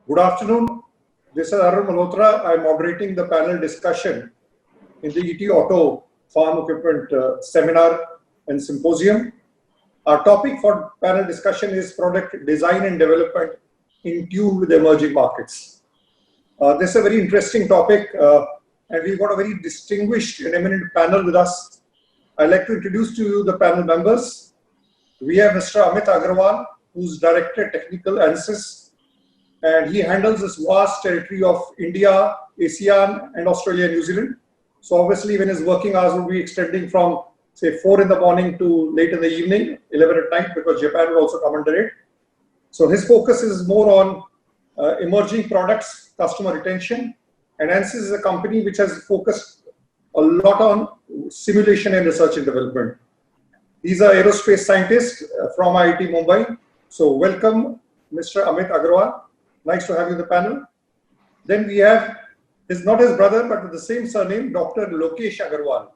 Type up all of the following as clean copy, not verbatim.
Good afternoon. This is Arun Malhotra. I'm moderating the panel discussion in the ET Auto Farm Equipment Seminar and Symposium. Our topic for panel discussion is product design and development in tune with emerging markets. This is a very interesting topic and we've got a very distinguished and eminent panel with us. I'd like to introduce to you the panel members. We have Mr. Amit Agrawal, who's Director Technical Ansys, and he handles this vast territory of India, ASEAN, and Australia and New Zealand. So obviously when his working hours will be extending from say 4 in the morning to late in the evening, 11 at night, because Japan will also come under it. So his focus is more on emerging products, customer retention, and Ansys is a company which has focused a lot on simulation and research and development. These are aerospace scientists from IIT Mumbai. So welcome, Mr. Amit Agrawal. Nice to have you in the panel. Then we have, not his brother, but with the same surname, Dr. Lokesh Agarwal.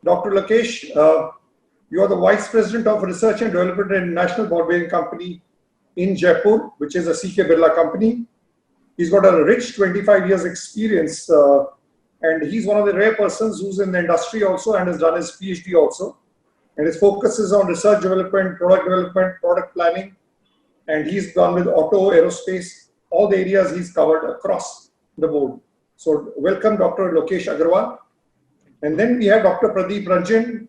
Dr. Lokesh, you are the Vice President of Research and Development in National Ball Bearing Company in Jaipur, which is a CK Birla company. He's got a rich 25 years experience and he's one of the rare persons who's in the industry also and has done his PhD also. And his focus is on research development, product planning, and he's gone with auto, aerospace, all the areas he's covered across the board. So welcome, Dr. Lokesh Agarwal. And then we have Dr. Pradeep Rajan,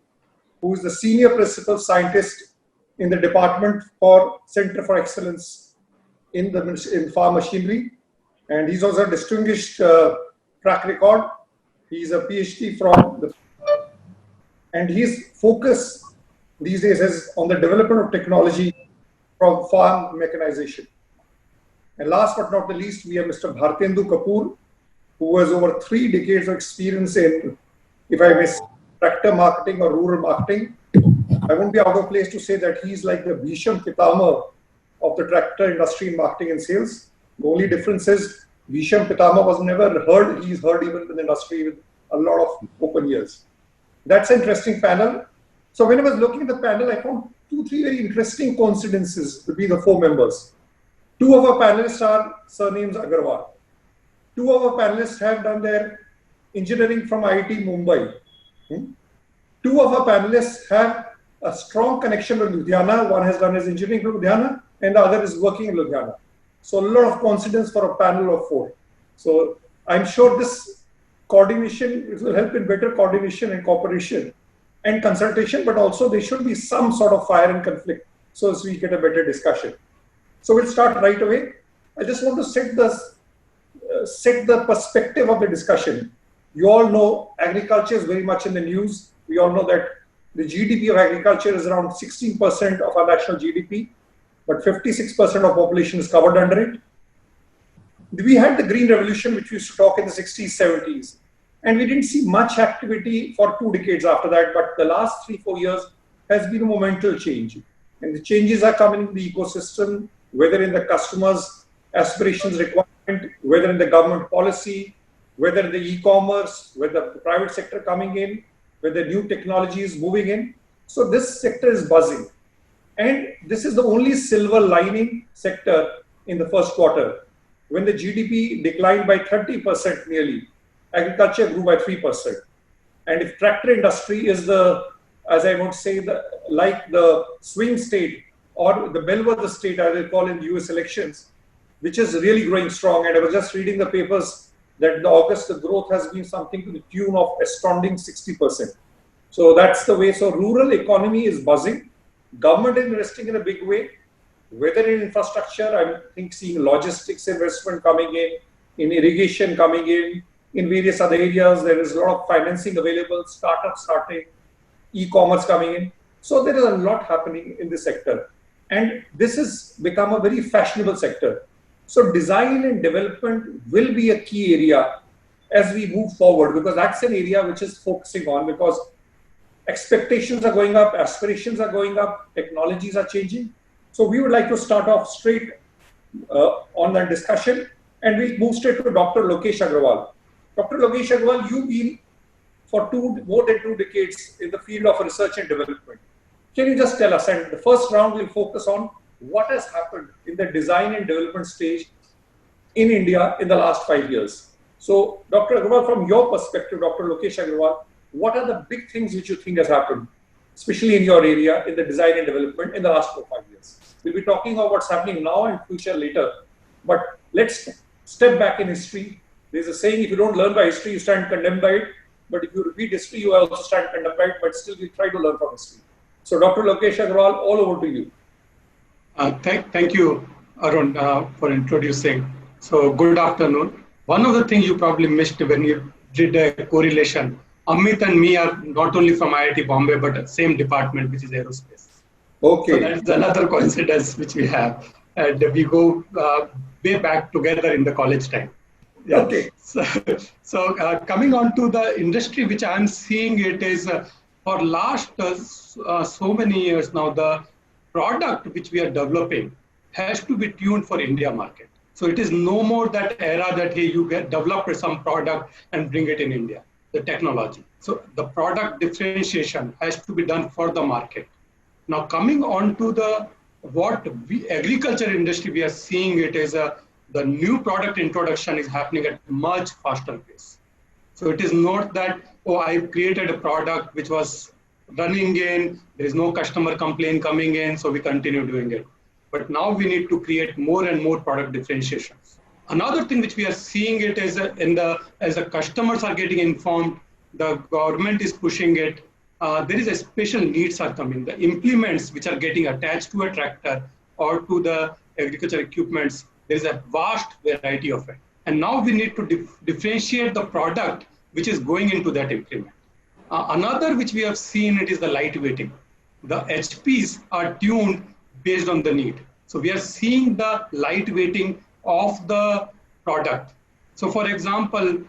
who is the Senior Principal Scientist in the Department for Center for Excellence in Farm Machinery. And he's also a distinguished track record. He's a PhD from the... And his focus these days is on the development of technology from farm mechanization. And last but not the least, we have Mr. Bharatendu Kapoor, who has over 3 decades of experience in, if I may say, tractor marketing or rural marketing. I won't be out of place to say that he's like the Bhisham Pitama of the tractor industry in marketing and sales. The only difference is Bhisham Pitama was never heard. He's heard even in the industry with a lot of open ears. That's an interesting panel. So when I was looking at the panel, I found 2-3 very interesting coincidences between the 4 members. 2 of our panelists are surnames Agarwal. 2 of our panelists have done their engineering from IIT Mumbai. 2 of our panelists have a strong connection with Ludhiana. One has done his engineering from Ludhiana and the other is working in Ludhiana. So a lot of coincidence for a panel of 4. So I'm sure this coordination will help in better coordination and cooperation and consultation, but also there should be some sort of fire and conflict so as we get a better discussion. So we'll start right away. I just want to set the perspective of the discussion. You all know agriculture is very much in the news. We all know that the GDP of agriculture is around 16% of our national GDP, but 56% of population is covered under it. We had the Green Revolution, which we used to talk in the 60s, 70s. And we didn't see much activity for 2 decades after that, but the last 3-4 years has been a monumental change. And the changes are coming in the ecosystem, whether in the customer's aspirations requirement, whether in the government policy, whether in the e-commerce, whether the private sector coming in, whether new technology is moving in. So this sector is buzzing. And this is the only silver lining sector in the first quarter. When the GDP declined by 30% nearly, agriculture grew by 3%. And if tractor industry is the, as I would say, like the swing state or the bellwether state, as they call in the US elections, which is really growing strong. And I was just reading the papers that in August, the growth has been something to the tune of astounding 60%. So that's the way. So rural economy is buzzing. Government is investing in a big way, whether in infrastructure, I think seeing logistics investment coming in irrigation coming in various other areas. There is a lot of financing available, startups starting, e-commerce coming in. So there is a lot happening in this sector. And this has become a very fashionable sector. So design and development will be a key area as we move forward, because that's an area which is focusing on, because expectations are going up, aspirations are going up, technologies are changing. So we would like to start off straight on that discussion, and we'll move straight to Dr. Lokesh Agrawal. Dr. Lokesh Agrawal, you've been for more than 2 decades in the field of research and development. Can you just tell us, and the first round will focus on what has happened in the design and development stage in India in the last 5 years. So, Dr. Agrawal, from your perspective, Dr. Lokesh Agrawal, what are the big things which you think has happened, especially in your area, in the design and development in the last 4 or 5 years? We'll be talking about what's happening now and future later. But let's step back in history. There's a saying, if you don't learn by history, you stand condemned by it. But if you repeat history, you also stand condemned by it, but still we try to learn from history. So Dr. Lokesh Agrawal, all over to you. Thank you, Arun, for introducing. So good afternoon. One of the things you probably missed when you did a correlation, Amit and me are not only from IIT Bombay, but same department, which is aerospace. Okay. So that's another coincidence which we have. And we go way back together in the college time. Yeah. Okay. So coming on to the industry, which I'm seeing it is for last so many years now, the product which we are developing has to be tuned for India market. So it is no more that era that hey, you get develop some product and bring it in India, the technology. So the product differentiation has to be done for the market. Now coming on to the agriculture industry, we are seeing it is the new product introduction is happening at much faster pace. So it is not that, oh, I created a product which was running in, there is no customer complaint coming in, so we continue doing it. But now we need to create more and more product differentiations. Another thing which we are seeing it is as the customers are getting informed, the government is pushing it. There is a special needs are coming. The implements which are getting attached to a tractor or to the agriculture equipments, there is a vast variety of it. And now we need to differentiate the product which is going into that implement. Another which we have seen it is the lightweighting. The HPs are tuned based on the need. So we are seeing the lightweighting of the product. So for example,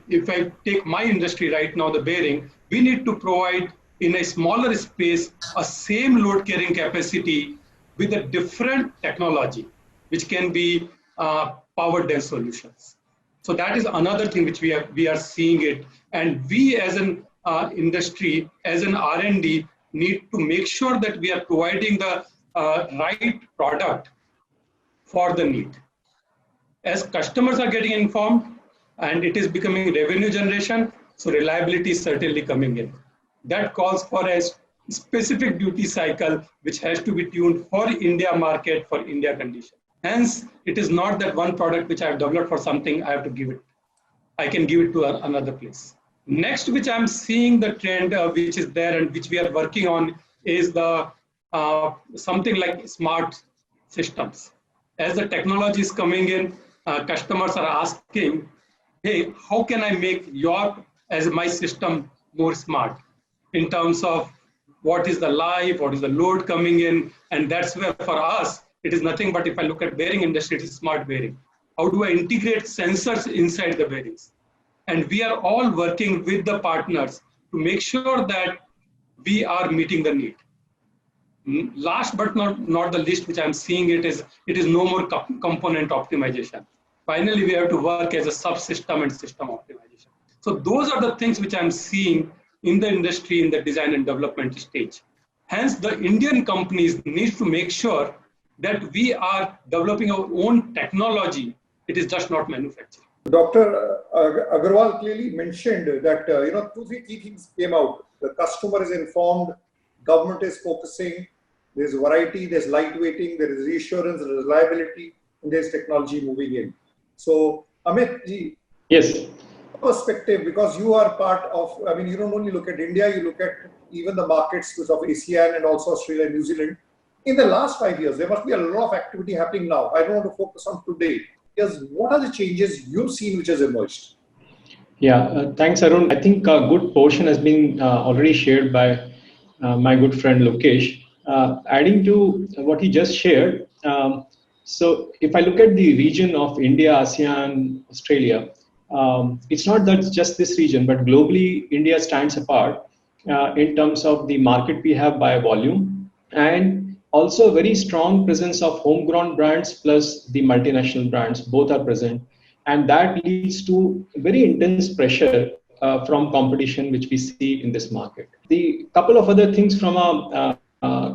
if I take my industry right now, the bearing, we need to provide in a smaller space a same load carrying capacity with a different technology, which can be power dense solutions. So that is another thing which we are seeing it. And we as an industry, as an R&D, need to make sure that we are providing the right product for the need. As customers are getting informed and it is becoming revenue generation, so reliability is certainly coming in. That calls for a specific duty cycle which has to be tuned for India market, for India condition. Hence, it is not that one product which I have developed for something, I have to give it. I can give it to another place. Next, which I'm seeing the trend which is there and which we are working on is the something like smart systems. As the technology is coming in, customers are asking, hey, how can I make my system more smart in terms of what is the life, what is the load coming in, and that's where for us, it is nothing but if I look at bearing industry, it is smart bearing. How do I integrate sensors inside the bearings? And we are all working with the partners to make sure that we are meeting the need. Last but not the least, which I'm seeing it is no more component optimization. Finally, we have to work as a subsystem and system optimization. So those are the things which I'm seeing in the industry in the design and development stage. Hence, the Indian companies need to make sure that we are developing our own technology. It is just not manufacturing. Dr. Agarwal clearly mentioned that 2-3 key things came out. The customer is informed, government is focusing, there's variety, there's lightweighting, there is reassurance, there is reliability, and there's technology moving in. So, Amit ji, yes, perspective, because you are part of, I mean, you don't only look at India, you look at even the markets of ASEAN and also Australia and New Zealand. In the last 5 years, there must be a lot of activity happening now. I don't want to focus on today. Because what are the changes you've seen which has emerged? Yeah, thanks, Arun. I think a good portion has been already shared by my good friend Lokesh. Adding to what he just shared, so if I look at the region of India, ASEAN, Australia, it's not that just this region, but globally, India stands apart in terms of the market we have by volume and also a very strong presence of homegrown brands plus the multinational brands, both are present. And that leads to very intense pressure from competition, which we see in this market. The couple of other things from a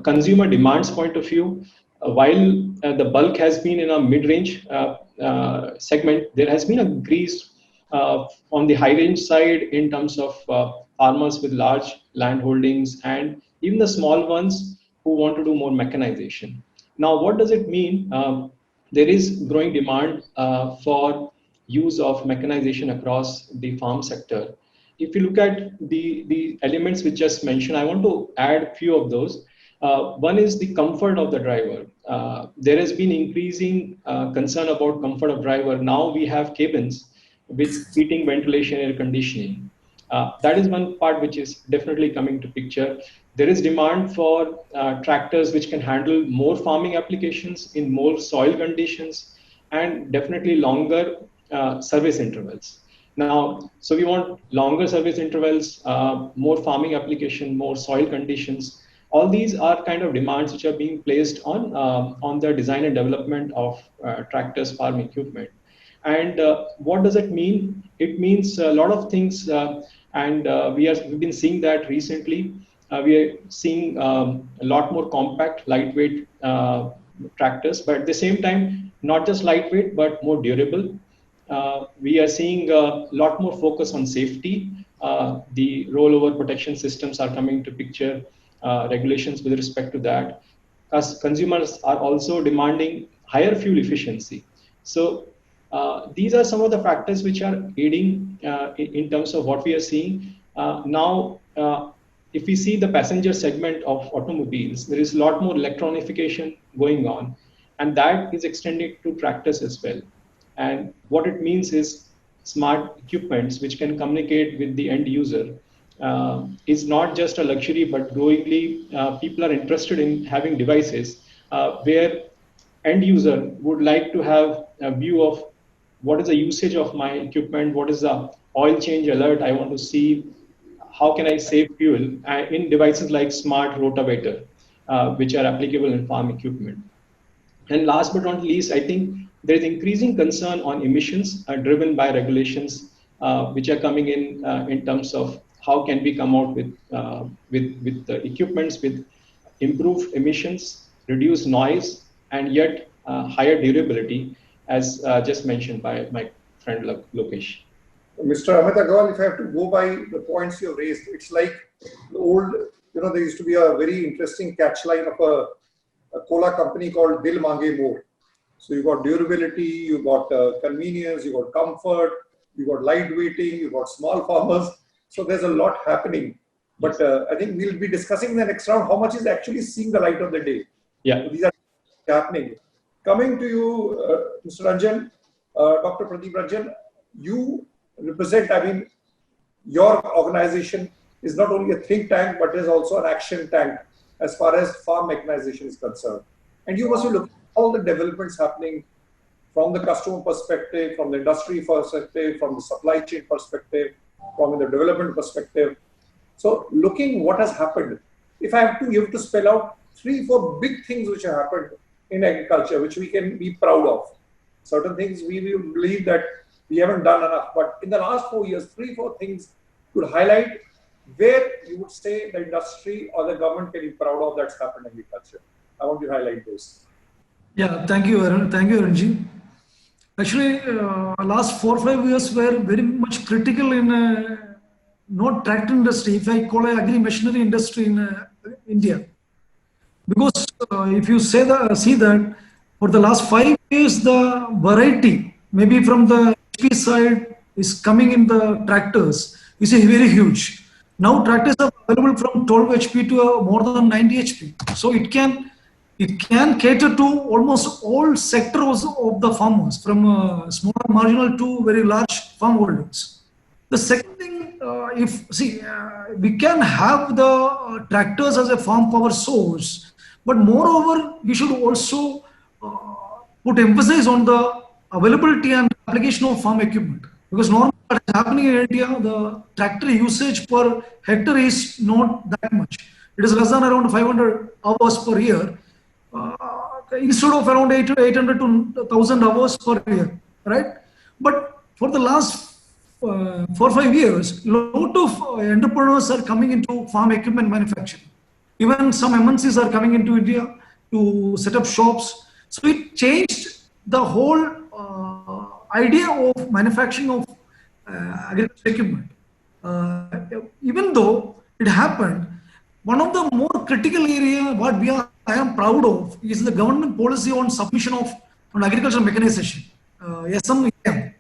consumer demands point of view, while the bulk has been in a mid-range segment, there has been a increase on the high-range side in terms of farmers with large land holdings and even the small ones who want to do more mechanization. Now, what does it mean? There is growing demand for use of mechanization across the farm sector. If you look at the elements which just mentioned, I want to add few of those. One is the comfort of the driver. There has been increasing concern about comfort of driver. Now we have cabins with heating, ventilation, air conditioning. That is one part which is definitely coming to picture. There is demand for tractors which can handle more farming applications in more soil conditions and definitely longer service intervals. Now, so we want longer service intervals, more farming application, more soil conditions. All these are kind of demands which are being placed on the design and development of tractors, farm equipment. And what does it mean? It means a lot of things, and we've been seeing that recently. We are seeing a lot more compact, lightweight tractors, but at the same time, not just lightweight, but more durable. We are seeing a lot more focus on safety. The rollover protection systems are coming to picture, regulations with respect to that. As consumers are also demanding higher fuel efficiency. So these are some of the factors which are aiding in terms of what we are seeing. Now, if we see the passenger segment of automobiles, there is a lot more electronification going on, and that is extended to tractors as well. And what it means is smart equipments which can communicate with the end user is not just a luxury, but growingly people are interested in having devices where end user would like to have a view of what is the usage of my equipment, what is the oil change alert I want to see, how can I save fuel in devices like smart rotavator, which are applicable in farm equipment. And last but not least, I think there is increasing concern on emissions driven by regulations which are coming in terms of how can we come out with the equipments with improved emissions, reduced noise, and yet higher durability, as just mentioned by my friend Lokesh. Mr. Amit Agrawal, if I have to go by the points you have raised, it's like the old, there used to be a very interesting catchline of a cola company called Dil Mange More. So you got durability, you got convenience, you got comfort, you got lightweighting, you got small farmers. So there's a lot happening. But I think we'll be discussing in the next round how much is actually seeing the light of the day. Yeah. So these are happening. Coming to you, Mr. Rajan, Dr. Pradeep Rajan, you represent, your organization is not only a think tank, but is also an action tank as far as farm mechanization is concerned. And you must look at all the developments happening from the customer perspective, from the industry perspective, from the supply chain perspective, from the development perspective. So looking what has happened, if I have to, you have to spell out 3-4 big things which have happened in agriculture, which we can be proud of. Certain things we believe that we haven't done enough, but in the last 4 years, 3-4 things could highlight where you would say the industry or the government can be proud of that's happened in agriculture. I want you to highlight those. Yeah, thank you, Arun. Thank you, Arunji. Actually, last 4 or 5 years were very much critical in not tractor industry, if I call it agri machinery industry in India. Because if you see that for the last 5 years, the variety, maybe from the HP side, is coming in the tractors, is very huge. Now tractors are available from 12 HP to more than 90 HP. So it can cater to almost all sectors of the farmers, from small marginal to very large farm holdings. The second thing, we can have the tractors as a farm power source, but moreover, we should also put emphasis on the availability and application of farm equipment. Because normally what is happening in India, the tractor usage per hectare is not that much. It is less than around 500 hours per year, instead of around 800 to 1,000 hours per year, right? But for the last 4 or 5 years, a lot of entrepreneurs are coming into farm equipment manufacturing. Even some MNCs are coming into India, to set up shops. So it changed the whole idea of manufacturing of agricultural equipment. Even though it happened, one of the more critical area I am proud of is the government policy on submission of on agricultural mechanization, SMEM,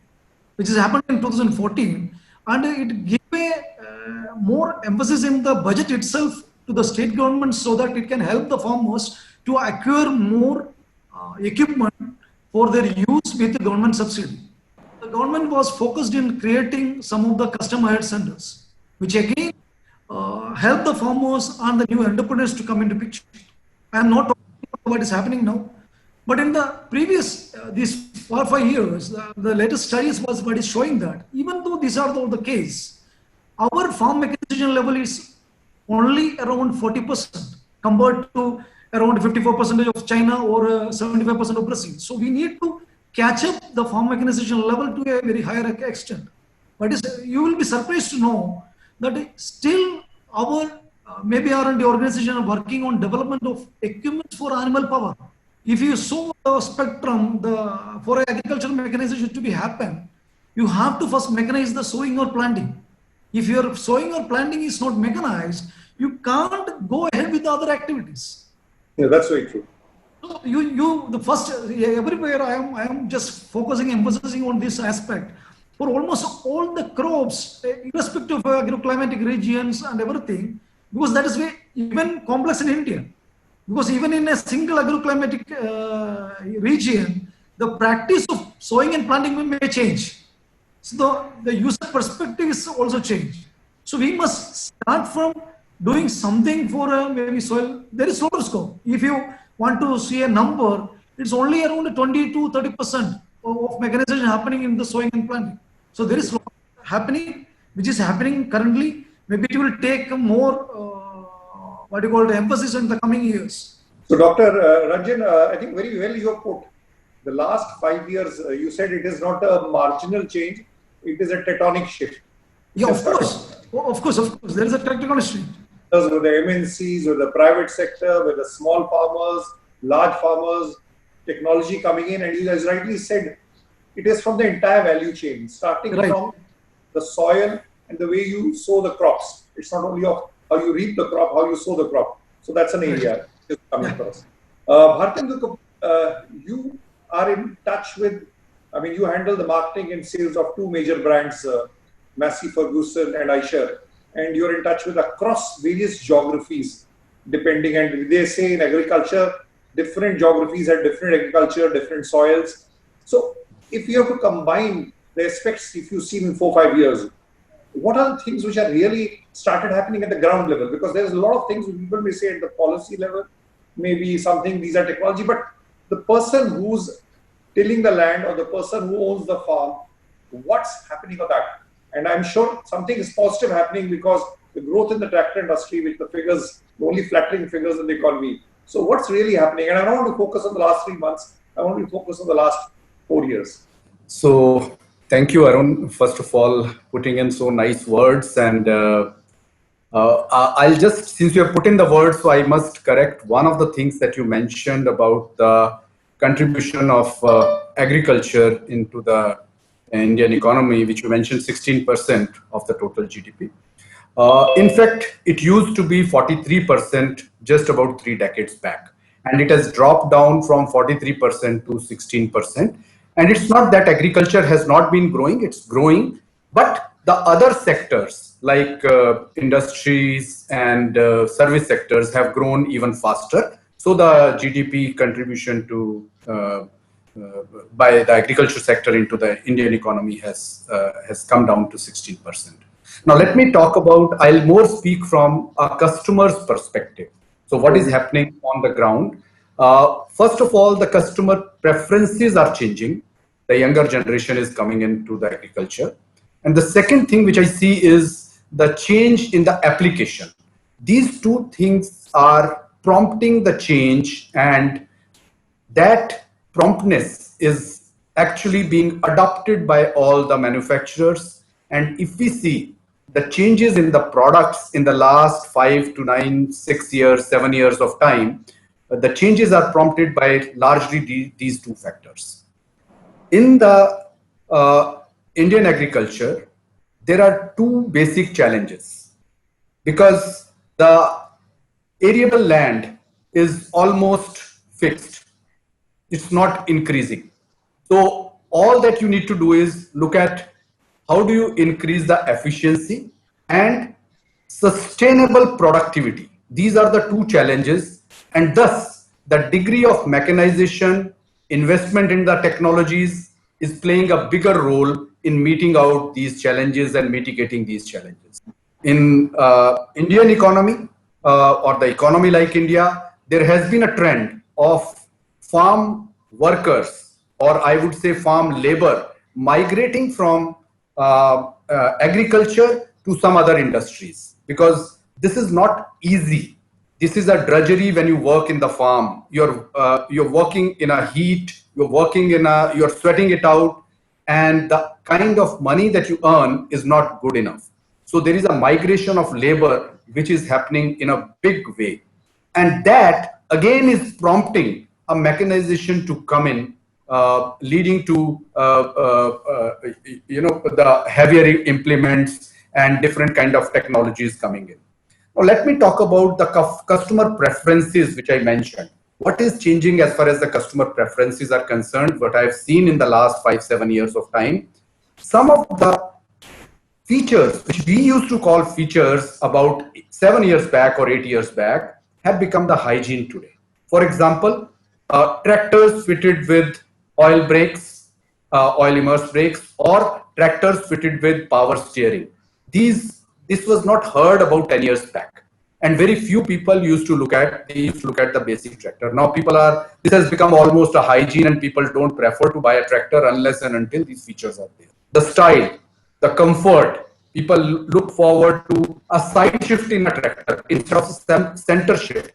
which has happened in 2014, and it gave a more emphasis in the budget itself to the state government so that it can help the farmers to acquire more equipment for their use with the government subsidy. The government was focused in creating some of the customer health centers, which again help the farmers and the new entrepreneurs to come into picture. I am not talking about what is happening now, but in the previous these 4 or 5 years, the latest studies was what is showing that even though these are the case, our farm mechanization level is only around 40% compared to around 54% of China or 75% of Brazil. So we need to catch up the farm mechanization level to a very higher extent. But you will be surprised to know that still our maybe R&D organization are working on development of equipment for animal power. If you saw the spectrum, for agricultural mechanization to be happen, you have to first mechanize the sowing or planting. If your sowing or planting is not mechanized, you can't go ahead with the other activities. Yeah, that's very true. So the first everywhere I am just emphasizing on this aspect. For almost all the crops, irrespective of agroclimatic regions and everything, because that is very even complex in India. Because even in a single agroclimatic region, the practice of sowing and planting may change. So the user perspective is also changed. So we must start from doing something for maybe soil. There is lot of scope. If you want to see a number, it's only around 20 to 30% of mechanization happening in the sowing and planting. So there is happening, which is happening currently. Maybe it will take more emphasis in the coming years. So Dr. Rajan, I think very well you have put. The last 5 years, you said it is not a marginal change, it is a tectonic shift. Yeah, of course. There is a tectonic shift. With the MNCs, with the private sector, with the small farmers, large farmers, technology coming in, and you guys rightly said, it is from the entire value chain, starting from the soil and the way you sow the crops. It's not only of how you reap the crop, how you sow the crop. So that's an area just coming across. Bharatendu, you are in touch with, you handle the marketing and sales of two major brands, Massey Ferguson and Eicher, and you're in touch with across various geographies, depending, and they say in agriculture, different geographies have different agriculture, different soils. So if you have to combine the aspects, if you've seen in 4 or 5 years, what are the things which are really started happening at the ground level? Because there's a lot of things people may say at the policy level, maybe something, these are technology, but the person who's tilling the land or the person who owns the farm, what's happening on that? And I'm sure something is positive happening because the growth in the tractor industry, with the figures, the only flattering figures in the economy. So what's really happening? And I don't want to focus on the last 3 months. I want to focus on the last 4 years. So thank you, Arun, first of all, putting in so nice words. And I'll just, since you have put in the words, so I must correct one of the things that you mentioned about the contribution of agriculture into the Indian economy, which you mentioned 16% of the total GDP. In fact, it used to be 43% just about 3 decades back. And it has dropped down from 43% to 16%. And it's not that agriculture has not been growing, it's growing, but the other sectors like industries and service sectors have grown even faster. So the GDP contribution to by the agriculture sector into the Indian economy has come down to 16%. Now let me talk about, I'll more speak from a customer's perspective. So what is happening on the ground? First of all, the customer preferences are changing. The younger generation is coming into the agriculture. And the second thing which I see is the change in the application. These two things are prompting the change, and that promptness is actually being adopted by all the manufacturers. And if we see the changes in the products in the last 5 to 9, 6 years, 7 years of time, the changes are prompted by largely these two factors. In the Indian agriculture, there are two basic challenges because the arable land is almost fixed. It's not increasing. So all that you need to do is look at how do you increase the efficiency and sustainable productivity. These are the two challenges, and thus the degree of mechanization, investment in the technologies is playing a bigger role in meeting out these challenges and mitigating these challenges. In Indian economy or the economy like India, there has been a trend of farm workers, or I would say farm labor, migrating from agriculture to some other industries, because this is not easy. This is a drudgery when you work in the farm. You're working in a heat, you're sweating it out, and the kind of money that you earn is not good enough. So there is a migration of labor which is happening in a big way. And that again is prompting a mechanization to come in, leading to the heavier implements and different kind of technologies coming in. Now let me talk about the customer preferences which I mentioned. What is changing as far as the customer preferences are concerned? What I've seen in the last 5-7 years of time, some of the features which we used to call features about 7 years back or 8 years back have become the hygiene today. For example, tractors fitted with oil brakes, oil immersed brakes, or tractors fitted with power steering. This was not heard about 10 years back, and very few people used to look at the basic tractor. Now this has become almost a hygiene, and people don't prefer to buy a tractor unless and until these features are there. The style, the comfort, people look forward to a side shift in a tractor instead of center shift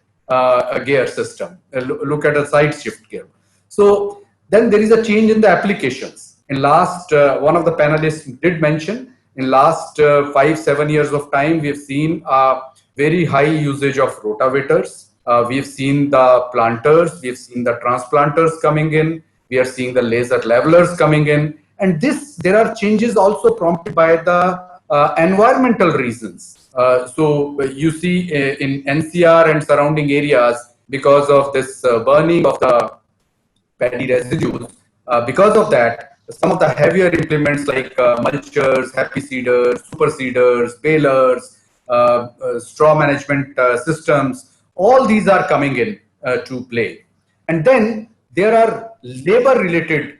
gear system. Look at a side shift gear. So then there is a change in the applications. In last, one of the panelists did mention, in last 5-7 years of time, we have seen a very high usage of rotavators. We have seen the planters, we have seen the transplanters coming in, we are seeing the laser levelers coming in. And there are changes also prompted by the environmental reasons. So you see in NCR and surrounding areas, because of this burning of the paddy residues, because of that, some of the heavier implements like mulchers, happy seeders, super seeders, balers, straw management systems, all these are coming in to play. And then there are labor related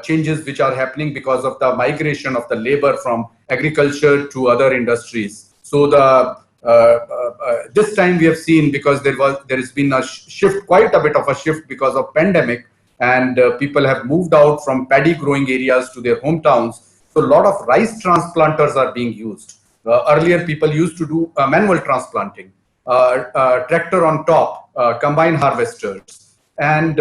changes which are happening because of the migration of the labor from agriculture to other industries. So this time we have seen, because there has been a shift, quite a bit of a shift because of pandemic, and people have moved out from paddy growing areas to their hometowns. So a lot of rice transplanters are being used. Earlier people used to do manual transplanting, tractor on top, combine harvesters. And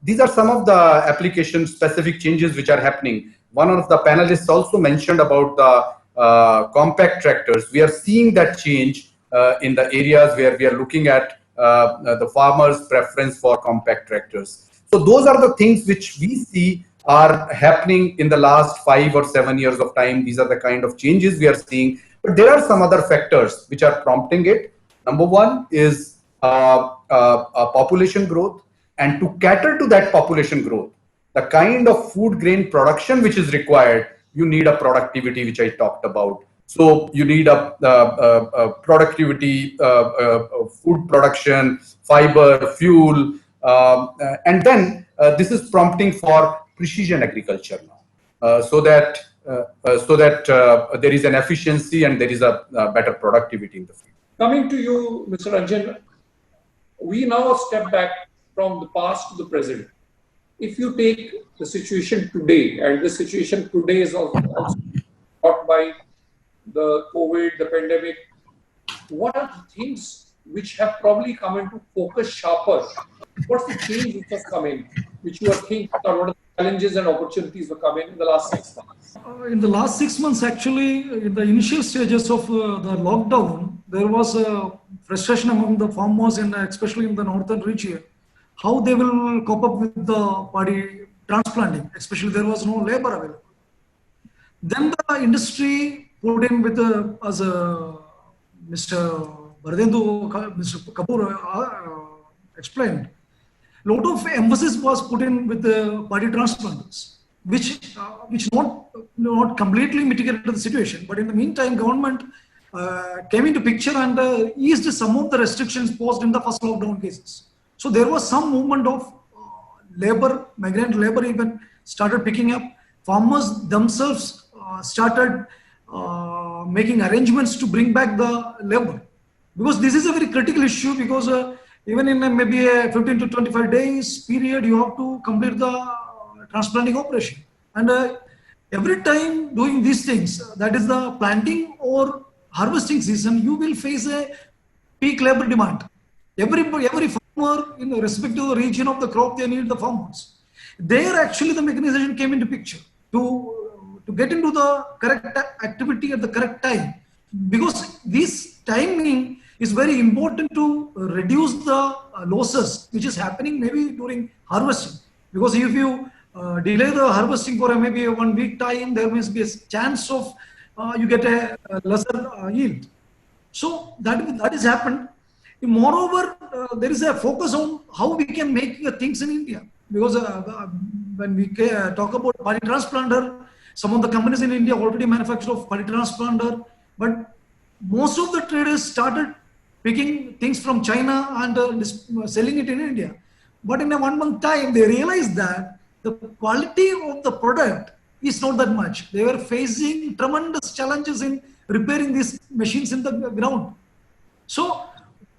these are some of the application specific changes which are happening. One of the panelists also mentioned about the compact tractors. We are seeing that change in the areas where we are looking at the farmers' preference for compact tractors. So those are the things which we see are happening in the last 5 or 7 years of time. These are the kind of changes we are seeing. But there are some other factors which are prompting it. Number one is population growth. And to cater to that population growth, the kind of food grain production which is required, you need a productivity which I talked about. So you need a productivity, food production, fiber, fuel, and then this is prompting for precision agriculture now, so that there is an efficiency and there is a better productivity in the field. Coming to you, Mr. Rajan, we now step back from the past to the present. If you take the situation today, and the situation today is also brought by the COVID, the pandemic, what are the things which have probably come into focus sharper? What's the change which has come in, which you are thinking, or what are the challenges and opportunities were coming in the last 6 months? In the last 6 months, actually, in the initial stages of the lockdown, there was a frustration among the farmers, especially in the northern region, how they will cope up with the paddy transplanting, especially there was no labor available. Then the industry put in with, as Mr. Bharatendu, Mr. Kapoor explained, lot of emphasis was put in with the paddy transplanters, which not completely mitigated the situation. But in the meantime, government came into picture and eased some of the restrictions posed in the first lockdown cases. So there was some movement of labor, migrant labor even started picking up. Farmers themselves started making arrangements to bring back the labor. Because this is a very critical issue, because even in maybe a 15 to 25 days period, you have to complete the transplanting operation. And every time doing these things, that is the planting or harvesting season, you will face a peak labor demand. Every farmer in the respective region of the crop, they need the farmers. There actually the mechanization came into picture to get into the correct activity at the correct time. Because this timing is very important to reduce the losses which is happening maybe during harvesting. Because if you delay the harvesting for maybe a 1 week time, there must be a chance of you get a lesser yield. So that has happened. Moreover, there is a focus on how we can make things in India. Because when we talk about paddy transplanter, some of the companies in India already manufacture of paddy transplanter, but most of the traders started picking things from China and selling it in India. But in a 1 month time, they realized that the quality of the product is not that much. They were facing tremendous challenges in repairing these machines in the ground. So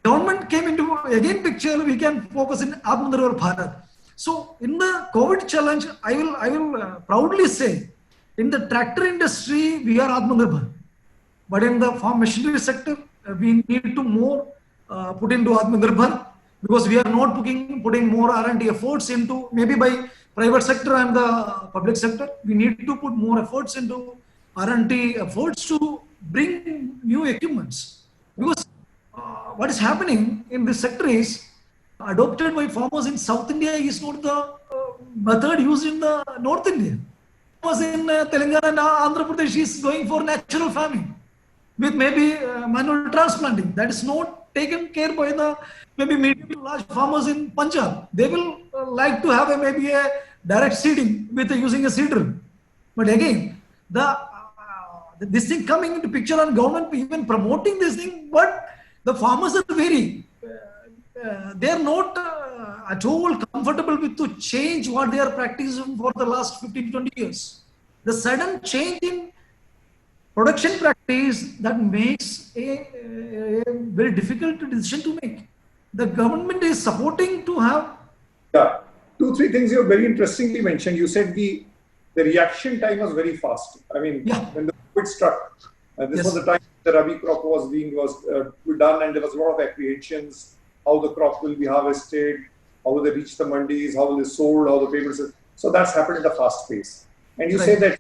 government came into again picture. We can focus in Atmanirbhar Bharat. So in the COVID challenge, I will proudly say, in the tractor industry, we are Atmanirbhar. But in the farm machinery sector, we need to more put into Atmanirbhar, because we are not putting more R&D efforts into, maybe by private sector and the public sector. We need to put more efforts into R&D efforts to bring new equipments. Because what is happening in this sector is adopted by farmers in South India is not the method used in the North India. Farmers in Telangana and Andhra Pradesh is going for natural farming with maybe manual transplanting. That is not taken care by the maybe medium to large farmers in Punjab. They will like to have maybe a direct seeding with using a seed drill. But again, this thing coming into picture and government even promoting this thing, but the farmers are very, they are not at all comfortable with to change what they are practicing for the last 15 to 20 years. The sudden change in production practice, that makes a very difficult decision to make. The government is supporting to have. Yeah, 2-3 things you very interestingly mentioned. You said the reaction time was very fast. I mean, when the COVID struck, this was the time the Rabi crop was done, and there was a lot of apprehensions, how the crop will be harvested, how will they reach the mandis, how will they sold, how the payments. So that's happened at a fast pace. And you say that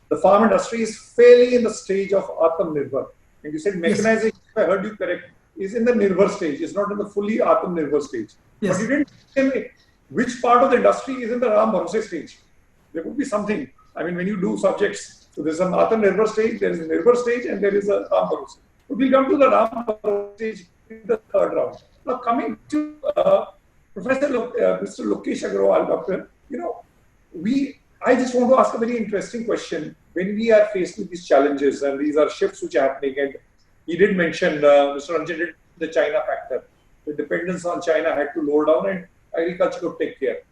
the farm industry is fairly in the stage of Atmanirbhar. And you said mechanization, if I heard you correct, is in the Nirbhar stage. It's not in the fully Atmanirbhar stage. But you didn't say which part of the industry is in the Ram Bharose stage. There could be something. I mean, when you do subjects, so there's an Atmanirbhar stage, there is a Nirbhar stage, and there is a Ram Bharose. But we'll come to the Ram Bharose stage in the third round. Now, coming to Mr. Lokesh Agrawal, doctor, I just want to ask a very interesting question. When we are faced with these challenges, and these are shifts which are happening, and he did mention, Mr. Rajan did the China factor. The dependence on China had to lower down, and agriculture could take care.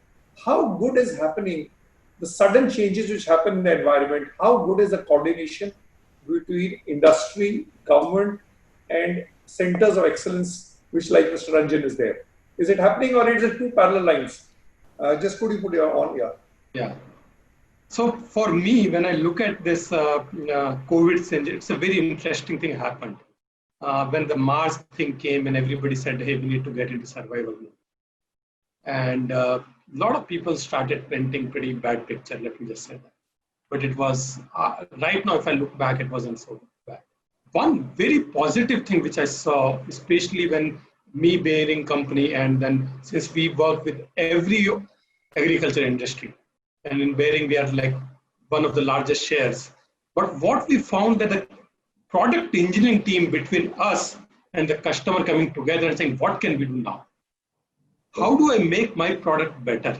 How good is happening, the sudden changes which happen in the environment, how good is the coordination between industry, government, and centers of excellence, which like Mr. Rajan is there? Is it happening, or is it two parallel lines? Just could you put it on here? Yeah. So for me, when I look at this COVID change, it's a very interesting thing happened. When the Mars thing came and everybody said, hey, we need to get into survival mode. And lot of people started painting pretty bad picture, let me just say that. But it was, right now, if I look back, it wasn't so bad. One very positive thing which I saw, especially when me bearing company, and then since we work with every agriculture industry, and in bearing we are like one of the largest shares. But what we found that the product engineering team between us and the customer coming together and saying, what can we do now? How do I make my product better?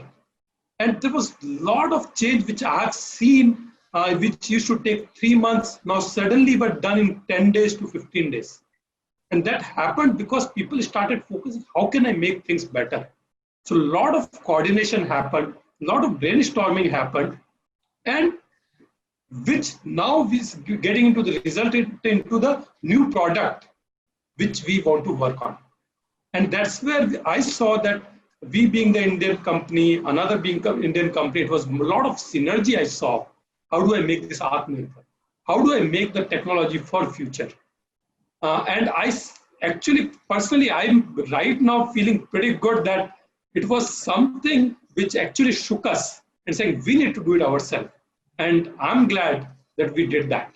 And there was a lot of change which I have seen, which used to take 3 months, now suddenly were done in 10 days to 15 days. And that happened because people started focusing, how can I make things better? So a lot of coordination happened, a lot of brainstorming happened, and which now is getting into the result into the new product which we want to work on. And that's where I saw that we being the Indian company, another being Indian company, it was a lot of synergy I saw. How do I make this Atmanirbhar? How do I make the technology for future? And I actually, personally, I'm right now feeling pretty good that it was something which actually shook us and saying, we need to do it ourselves. And I'm glad that we did that.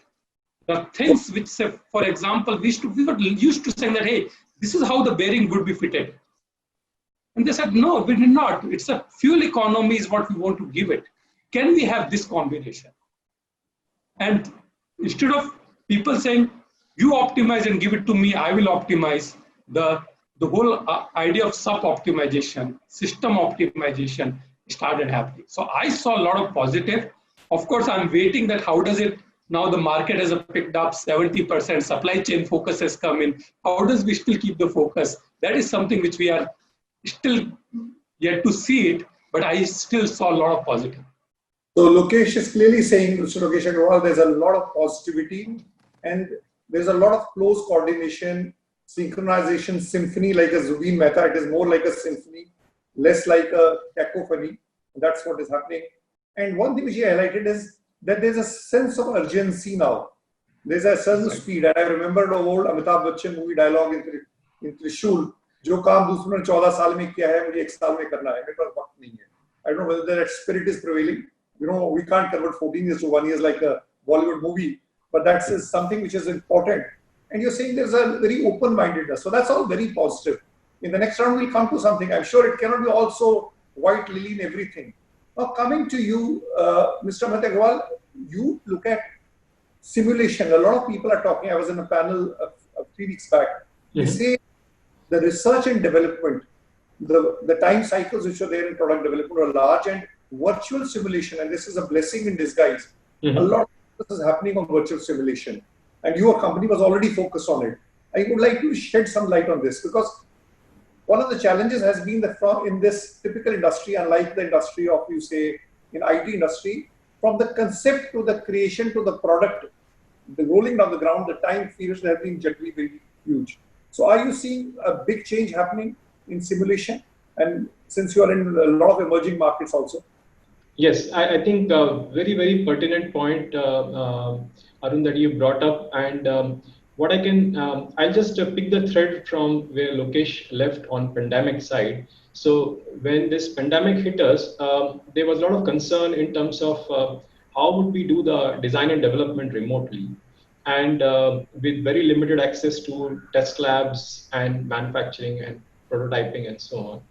The things which, say, for example, we were used to saying that, hey, this is how the bearing would be fitted. And they said, no, we did not. It's a fuel economy is what we want to give it. Can we have this combination? And instead of people saying, you optimize and give it to me, I will optimize, the whole idea of sub-optimization, system optimization started happening. So I saw a lot of positive. Of course, I'm waiting that how does it, now the market has picked up 70%, supply chain focus has come in. How does we still keep the focus? That is something which we are still yet to see it, but I still saw a lot of positive. So Lokesh is clearly saying, Mr. Lokesh Agrawal, there's a lot of positivity and there's a lot of close coordination, synchronization, symphony, like a Zubin Mehta. It is more like a symphony, less like a cacophony. That's what is happening. And one thing which he highlighted is that there's a sense of urgency now. There's a certain speed. And I remember the old Amitabh Bachchan movie dialogue in Trishul, जो काम दूसरों ने 14 साल में किया है मुझे 1 साल में करना है मेरे पास वक्त नहीं है. I don't know whether that spirit is prevailing. You know, we can't convert 14 years to 1 year like a Bollywood movie, but that's something which is important. And you're saying there's a very open-mindedness. So that's all very positive. In the next round, we'll come to something. I'm sure it cannot be also white lily in everything. Now, coming to you, Mr. Amit Agrawal, you look at simulation. A lot of people are talking. I was in a panel 3 weeks back. They say the research and development, the time cycles which are there in product development are large, and virtual simulation, and this is a blessing in disguise. A lot of this is happening on virtual simulation, and your company was already focused on it. I would like to shed some light on this, because one of the challenges has been that in this typical industry, unlike the industry of, you say, in IT industry, from the concept to the creation to the product, the rolling down the ground, the time periods have been generally very huge. So are you seeing a big change happening in simulation? And since you are in a lot of emerging markets also. Yes, I think very, very pertinent point, Arun, that you brought up. And what I can, I'll just pick the thread from where Lokesh left on pandemic side. So when this pandemic hit us, there was a lot of concern in terms of how would we do the design and development remotely, and with very limited access to test labs and manufacturing and prototyping and so on.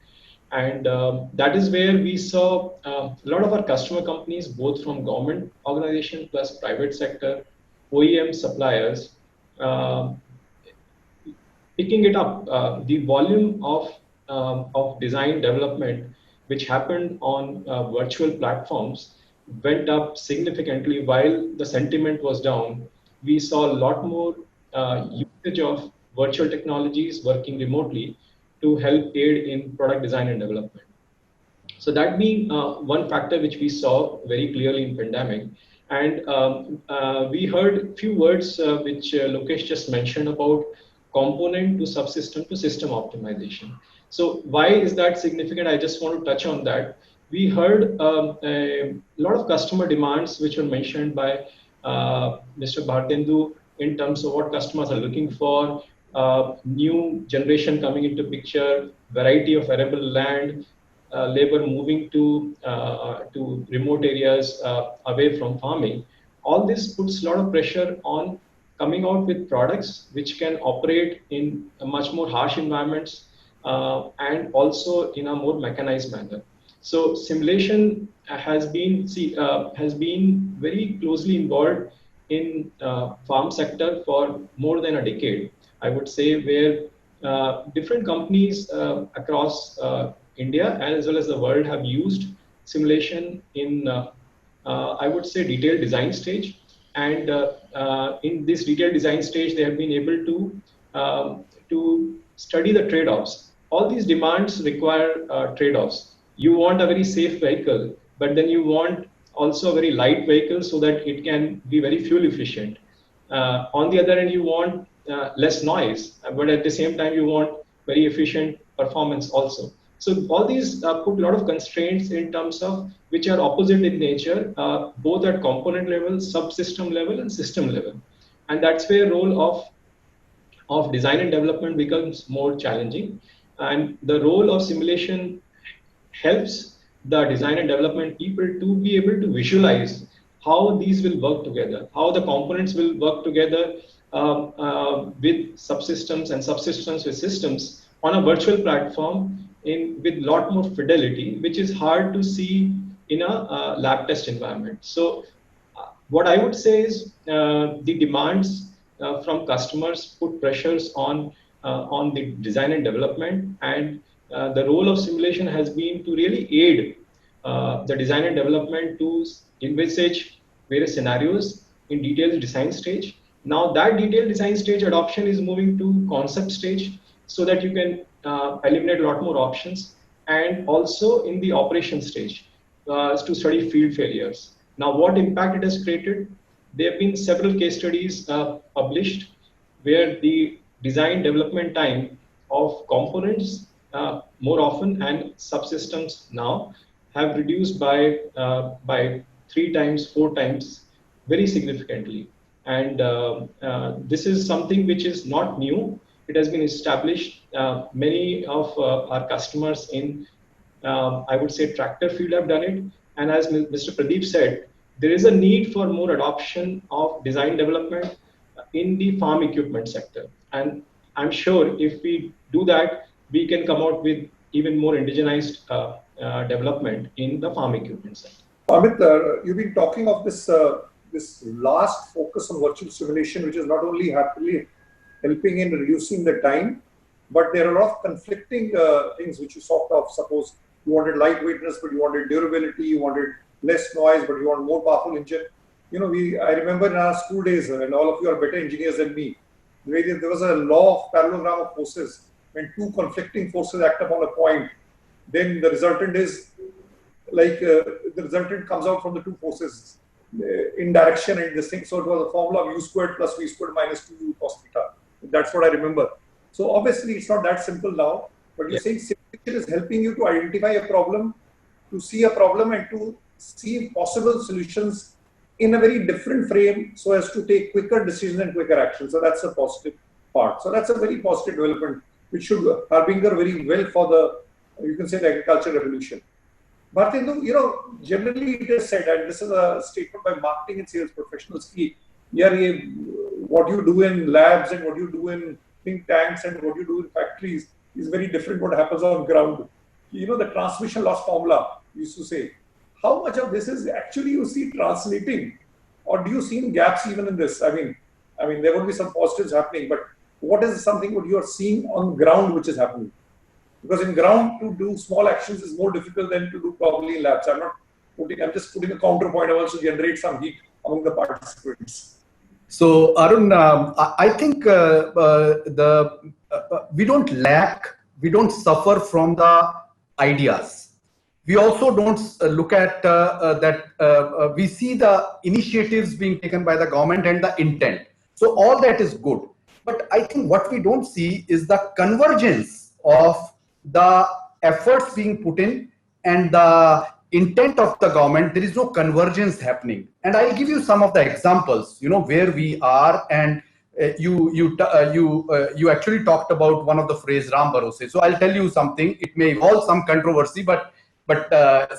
And that is where we saw a lot of our customer companies, both from government organization plus private sector, OEM suppliers, picking it up. The volume of design development which happened on virtual platforms went up significantly while the sentiment was down. We saw a lot more usage of virtual technologies working remotely to help aid in product design and development. So that being one factor which we saw very clearly in pandemic. And we heard few words which Lokesh just mentioned about component to subsystem to system optimization. So why is that significant? I just want to touch on that. We heard a lot of customer demands which were mentioned by Mr. Bharatendu in terms of what customers are looking for, new generation coming into picture, variety of arable land, labor moving to remote areas away from farming, all this puts a lot of pressure on coming out with products which can operate in a much more harsh environments and also in a more mechanized manner. So simulation has been very closely involved in farm sector for more than a decade, I would say, where different companies across India as well as the world have used simulation in, I would say, detailed design stage. And in this detailed design stage, they have been able to study the trade-offs. All these demands require trade-offs. You want a very safe vehicle, but then you want also a very light vehicle so that it can be very fuel efficient. On the other hand, you want less noise, but at the same time, you want very efficient performance also. So all these put a lot of constraints in terms of which are opposite in nature, both at component level, subsystem level, and system level. And that's where role of design and development becomes more challenging. And the role of simulation helps the design and development people to be able to visualize how these will work together, how the components will work together with subsystems and subsystems with systems on a virtual platform with a lot more fidelity, which is hard to see in a lab test environment. So what I would say is the demands from customers put pressures on the design and development, and the role of simulation has been to really aid the design and development to envisage various scenarios in detailed design stage. Now that detailed design stage adoption is moving to concept stage so that you can eliminate a lot more options, and also in the operation stage to study field failures. Now what impact it has created? There have been several case studies published where the design development time of components more often and subsystems now have reduced by 3 times, 4 times, very significantly. And this is something which is not new. It has been established. Many of our customers in, I would say, tractor field have done it. And as Mr. Pradeep said, there is a need for more adoption of design development in the farm equipment sector. And I'm sure if we do that, we can come out with even more indigenized development in the farm equipment sector. Amit, you've been talking of this this last focus on virtual simulation, which is not only happily helping in reducing the time, but there are a lot of conflicting things which you talked of. Suppose you wanted lightweightness, but you wanted durability, you wanted less noise, but you want more powerful engine. You know, I remember in our school days, and all of you are better engineers than me, there was a law of parallelogram of forces. When two conflicting forces act upon a point, then the resultant is like the resultant comes out from the two forces in direction and this thing. So it was a formula of u squared plus v squared minus 2u cos theta. That's what I remember. So obviously it's not that simple now, but you're saying simulation is helping you to identify a problem, to see a problem, and to see possible solutions in a very different frame so as to take quicker decisions and quicker action. So that's a positive part. So that's a very positive development, which should harbinger very well for the, you can say, the agriculture revolution. Bharatendu, you know, generally it is said, and this is a statement by marketing and sales professionals, what you do in labs and what you do in think tanks and what you do in factories is very different what happens on ground. You know, the transmission loss formula used to say, how much of this is actually you see translating, or do you see gaps even in this? I mean, there would be some positives happening, but what is something what you are seeing on ground which is happening? Because in ground to do small actions is more difficult than to do probably in labs. I'm just putting a counterpoint. I want to generate some heat among the participants. So Arun, I think we don't suffer from the ideas. We also don't look at that. We see the initiatives being taken by the government and the intent. So all that is good. But I think what we don't see is the convergence of the efforts being put in and the intent of the government. There is no convergence happening. And I'll give you some of the examples, you know, where we are. And you actually talked about one of the phrase Ram Bharose. So I'll tell you something. It may involve some controversy, but but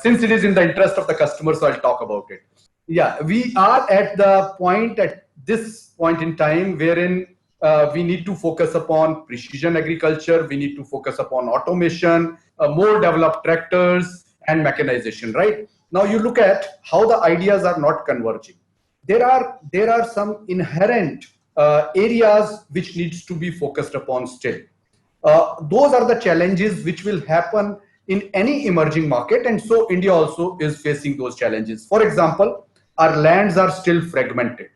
since it is in the interest of the customer, so I'll talk about it. Yeah, we are at this point in time wherein we need to focus upon precision agriculture, we need to focus upon automation, more developed tractors and mechanization, right? Now you look at how the ideas are not converging. There are some inherent areas which needs to be focused upon still. Those are the challenges which will happen in any emerging market, and so India also is facing those challenges. For example, our lands are still fragmented.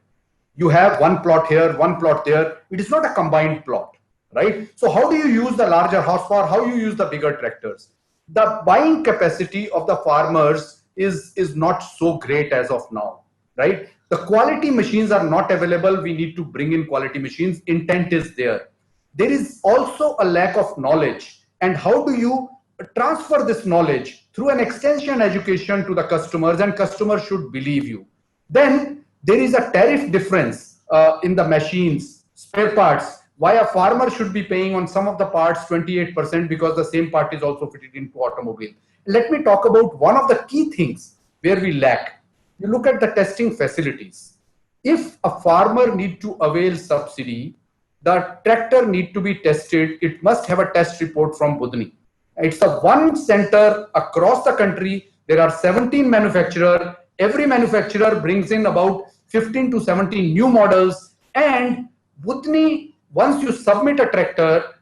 You have one plot here, one plot there. It is not a combined plot, right? So how do you use the larger horsepower? How you use the bigger tractors? The buying capacity of the farmers is not so great as of now, right? The quality machines are not available. We need to bring in quality machines. Intent is there. There is also a lack of knowledge. And how do you transfer this knowledge through an extension education to the customers, and customers should believe you? Then there is a tariff difference in the machines, spare parts. Why a farmer should be paying on some of the parts 28% because the same part is also fitted into automobile. Let me talk about one of the key things where we lack. You look at the testing facilities. If a farmer need to avail subsidy, the tractor need to be tested. It must have a test report from Budni. It's a one center across the country. There are 17 manufacturers. Every manufacturer brings in about 15 to 17 new models, and Budni, once you submit a tractor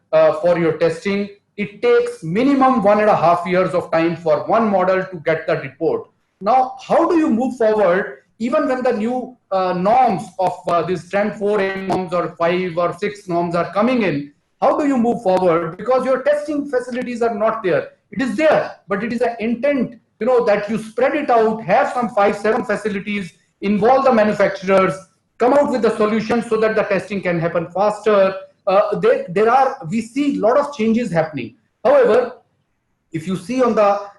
for your testing, it takes minimum 1.5 years of time for one model to get the report. Now, how do you move forward even when the new norms of this Trend 4A norms or 5 or 6 norms are coming in? How do you move forward? Because your testing facilities are not there. It is there, but it is an intent, that you spread it out, have some 5-7 facilities, involve the manufacturers, come out with the solution so that the testing can happen faster. We see a lot of changes happening. However, if you see on the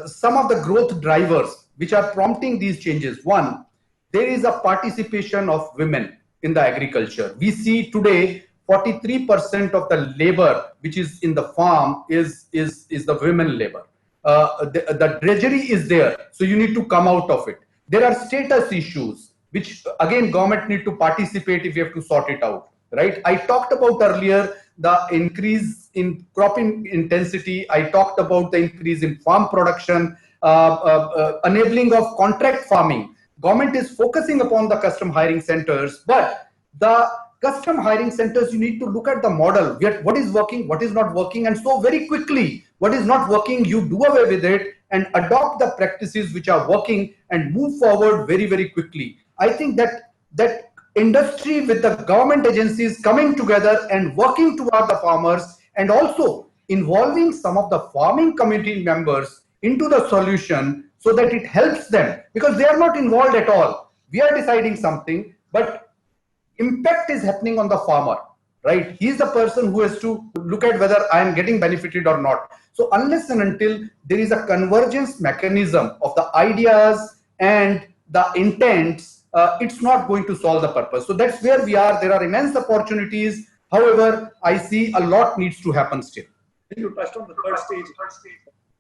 some of the growth drivers which are prompting these changes, one, there is a participation of women in the agriculture. We see today 43% of the labor which is in the farm is the women labor. The drudgery is there, so you need to come out of it. There are status issues which again government need to participate if you have to sort it out, right? I talked about earlier the increase in cropping intensity. I talked about the increase in farm production, enabling of contract farming. Government is focusing upon the custom hiring centers, but the custom hiring centers, you need to look at the model, what is working, what is not working, and so very quickly, what is not working, you do away with it and adopt the practices which are working and move forward very, very quickly. I think that industry with the government agencies coming together and working toward the farmers and also involving some of the farming community members into the solution so that it helps them, because they are not involved at all. We are deciding something, but impact is happening on the farmer, right? He's the person who has to look at whether I am getting benefited or not. So unless and until there is a convergence mechanism of the ideas and the intents, it's not going to solve the purpose. So that's where we are. There are immense opportunities. However, I see a lot needs to happen still. You touched on the third stage.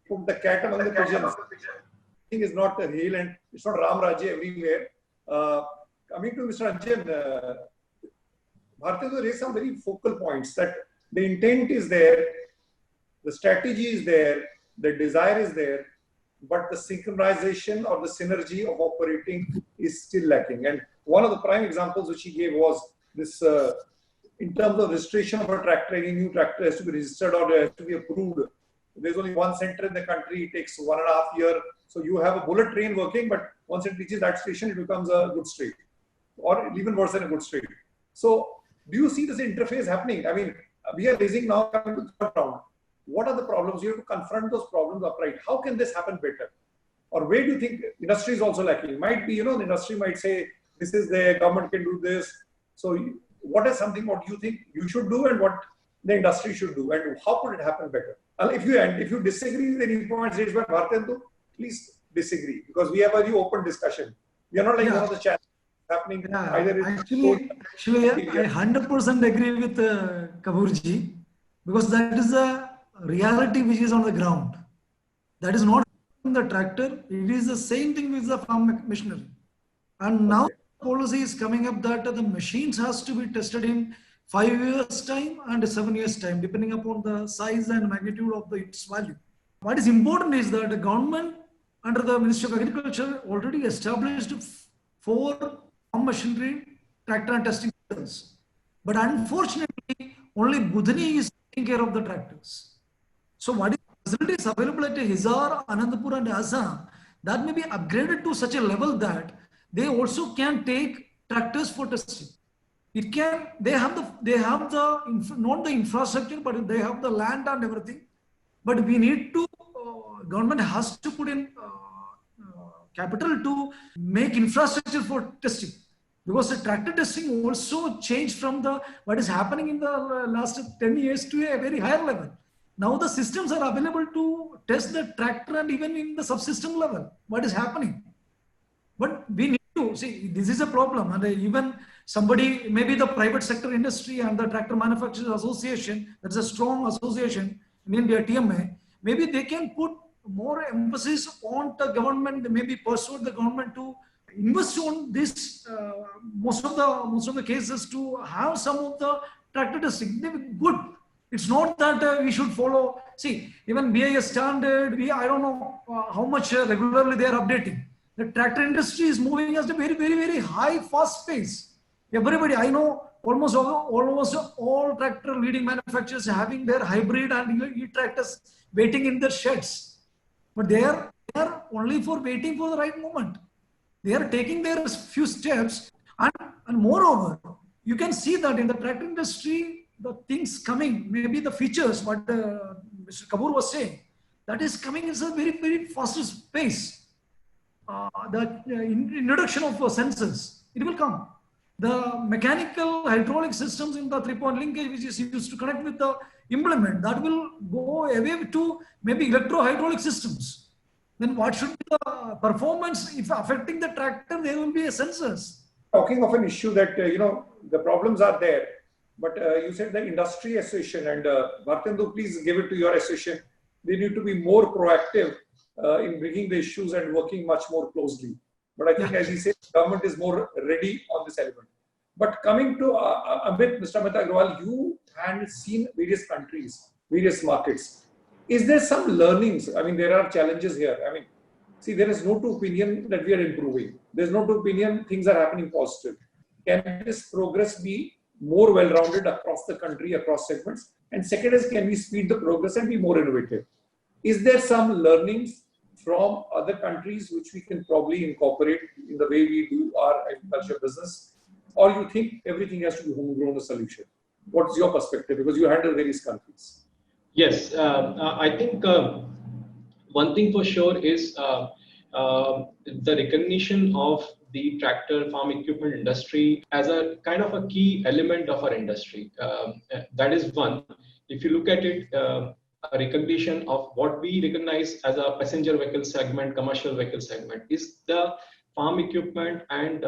Put the cat among the pigeons. I think is not real, and it's not Ram Rajya everywhere. Coming to Mr. Rajan, Bharatendu raised some very focal points that the intent is there, the strategy is there, the desire is there, but the synchronization or the synergy of operating is still lacking. And one of the prime examples which he gave was this, in terms of registration of a tractor, any new tractor has to be registered or has to be approved. There's only one center in the country, it takes 1.5 years. So you have a bullet train working, but once it reaches that station, it becomes a good street, or even worse than a good street. So do you see this interface happening? I mean, we are raising now coming to the third round. What are the problems? You have to confront those problems upright. How can this happen better? Or where do you think industry is also lacking? Might be, the industry might say, this is the government can do this. So what is something what you think you should do and what the industry should do? And how could it happen better? If you disagree with any points raised by Bharatendu, please disagree, because we have a very open discussion. We are not like one of the chats happening. Either actually, I 100% agree with Kapoor ji, because that is a reality which is on the ground. That is not in the tractor. It is the same thing with the farm machinery. And now policy is coming up that the machines has to be tested in 5 years time and 7 years time, depending upon the size and magnitude of its value. What is important is that the government under the Ministry of Agriculture already established 4 farm machinery tractor and testing centers. But unfortunately, only Budhani is taking care of the tractors. So what is facilities available at Hisar, Anandapur and Assam, that may be upgraded to such a level that they also can take tractors for testing. It can, they have the not the infrastructure, but they have the land and everything. But we need to, government has to put in capital to make infrastructure for testing. Because the tractor testing also changed from what is happening in the last 10 years to a very higher level. Now the systems are available to test the tractor and even in the subsystem level, what is happening. But we need to see, this is a problem. And even somebody, maybe the private sector industry and the Tractor Manufacturers Association, that's a strong association in India, TMA, maybe they can put more emphasis on the government, maybe persuade the government to invest on this, most of the cases to have some of the tractor testing. Good. It's not that we should follow. See, even BIS standard, I don't know how much regularly they are updating. The tractor industry is moving at a very, very, very high, fast pace. Everybody, I know almost all tractor leading manufacturers having their hybrid and e-tractors waiting in their sheds. But they are only for waiting for the right moment. They are taking their few steps, and moreover, you can see that in the tractor industry, the things coming, maybe the features, what Mr. Kapoor was saying, that is coming at a very, very fastest pace. The introduction of sensors, it will come. The mechanical hydraulic systems in the 3-point linkage, which is used to connect with the implement, that will go away to maybe electro-hydraulic systems. Then what should be the performance? If affecting the tractor, there will be a sensors. Talking of an issue that, the problems are there, but you said the industry association, and Bharatendu, please give it to your association. They need to be more proactive in bringing the issues and working much more closely. But I think, as he said, government is more ready on this element. But coming to Amit, Mr. Amit Agrawal, you had seen various countries, various markets. Is there some learnings? I mean, there are challenges here. I mean, see, there is no two opinion that we are improving. There's no two opinion things are happening positive. Can this progress be more well-rounded across the country, across segments? And second is, can we speed the progress and be more innovative? Is there some learnings from other countries which we can probably incorporate in the way we do our agriculture business? Or you think everything has to be homegrown a solution? What's your perspective? Because you handle various countries. Yes, I think one thing for sure is the recognition of the tractor farm equipment industry as a kind of a key element of our industry. That is one. If you look at it, a recognition of what we recognize as a passenger vehicle segment, commercial vehicle segment, is the farm equipment and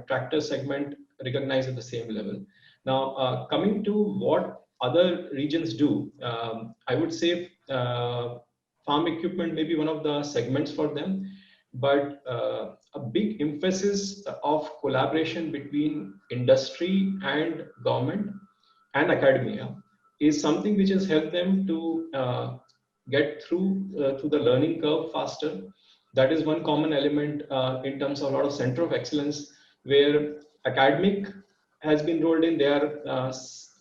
tractor segment recognized at the same level. Now, coming to what other regions do, I would say farm equipment may be one of the segments for them, but a big emphasis of collaboration between industry and government and academia is something which has helped them to get through the learning curve faster. That is one common element in terms of a lot of center of excellence where academic has been rolled in. There are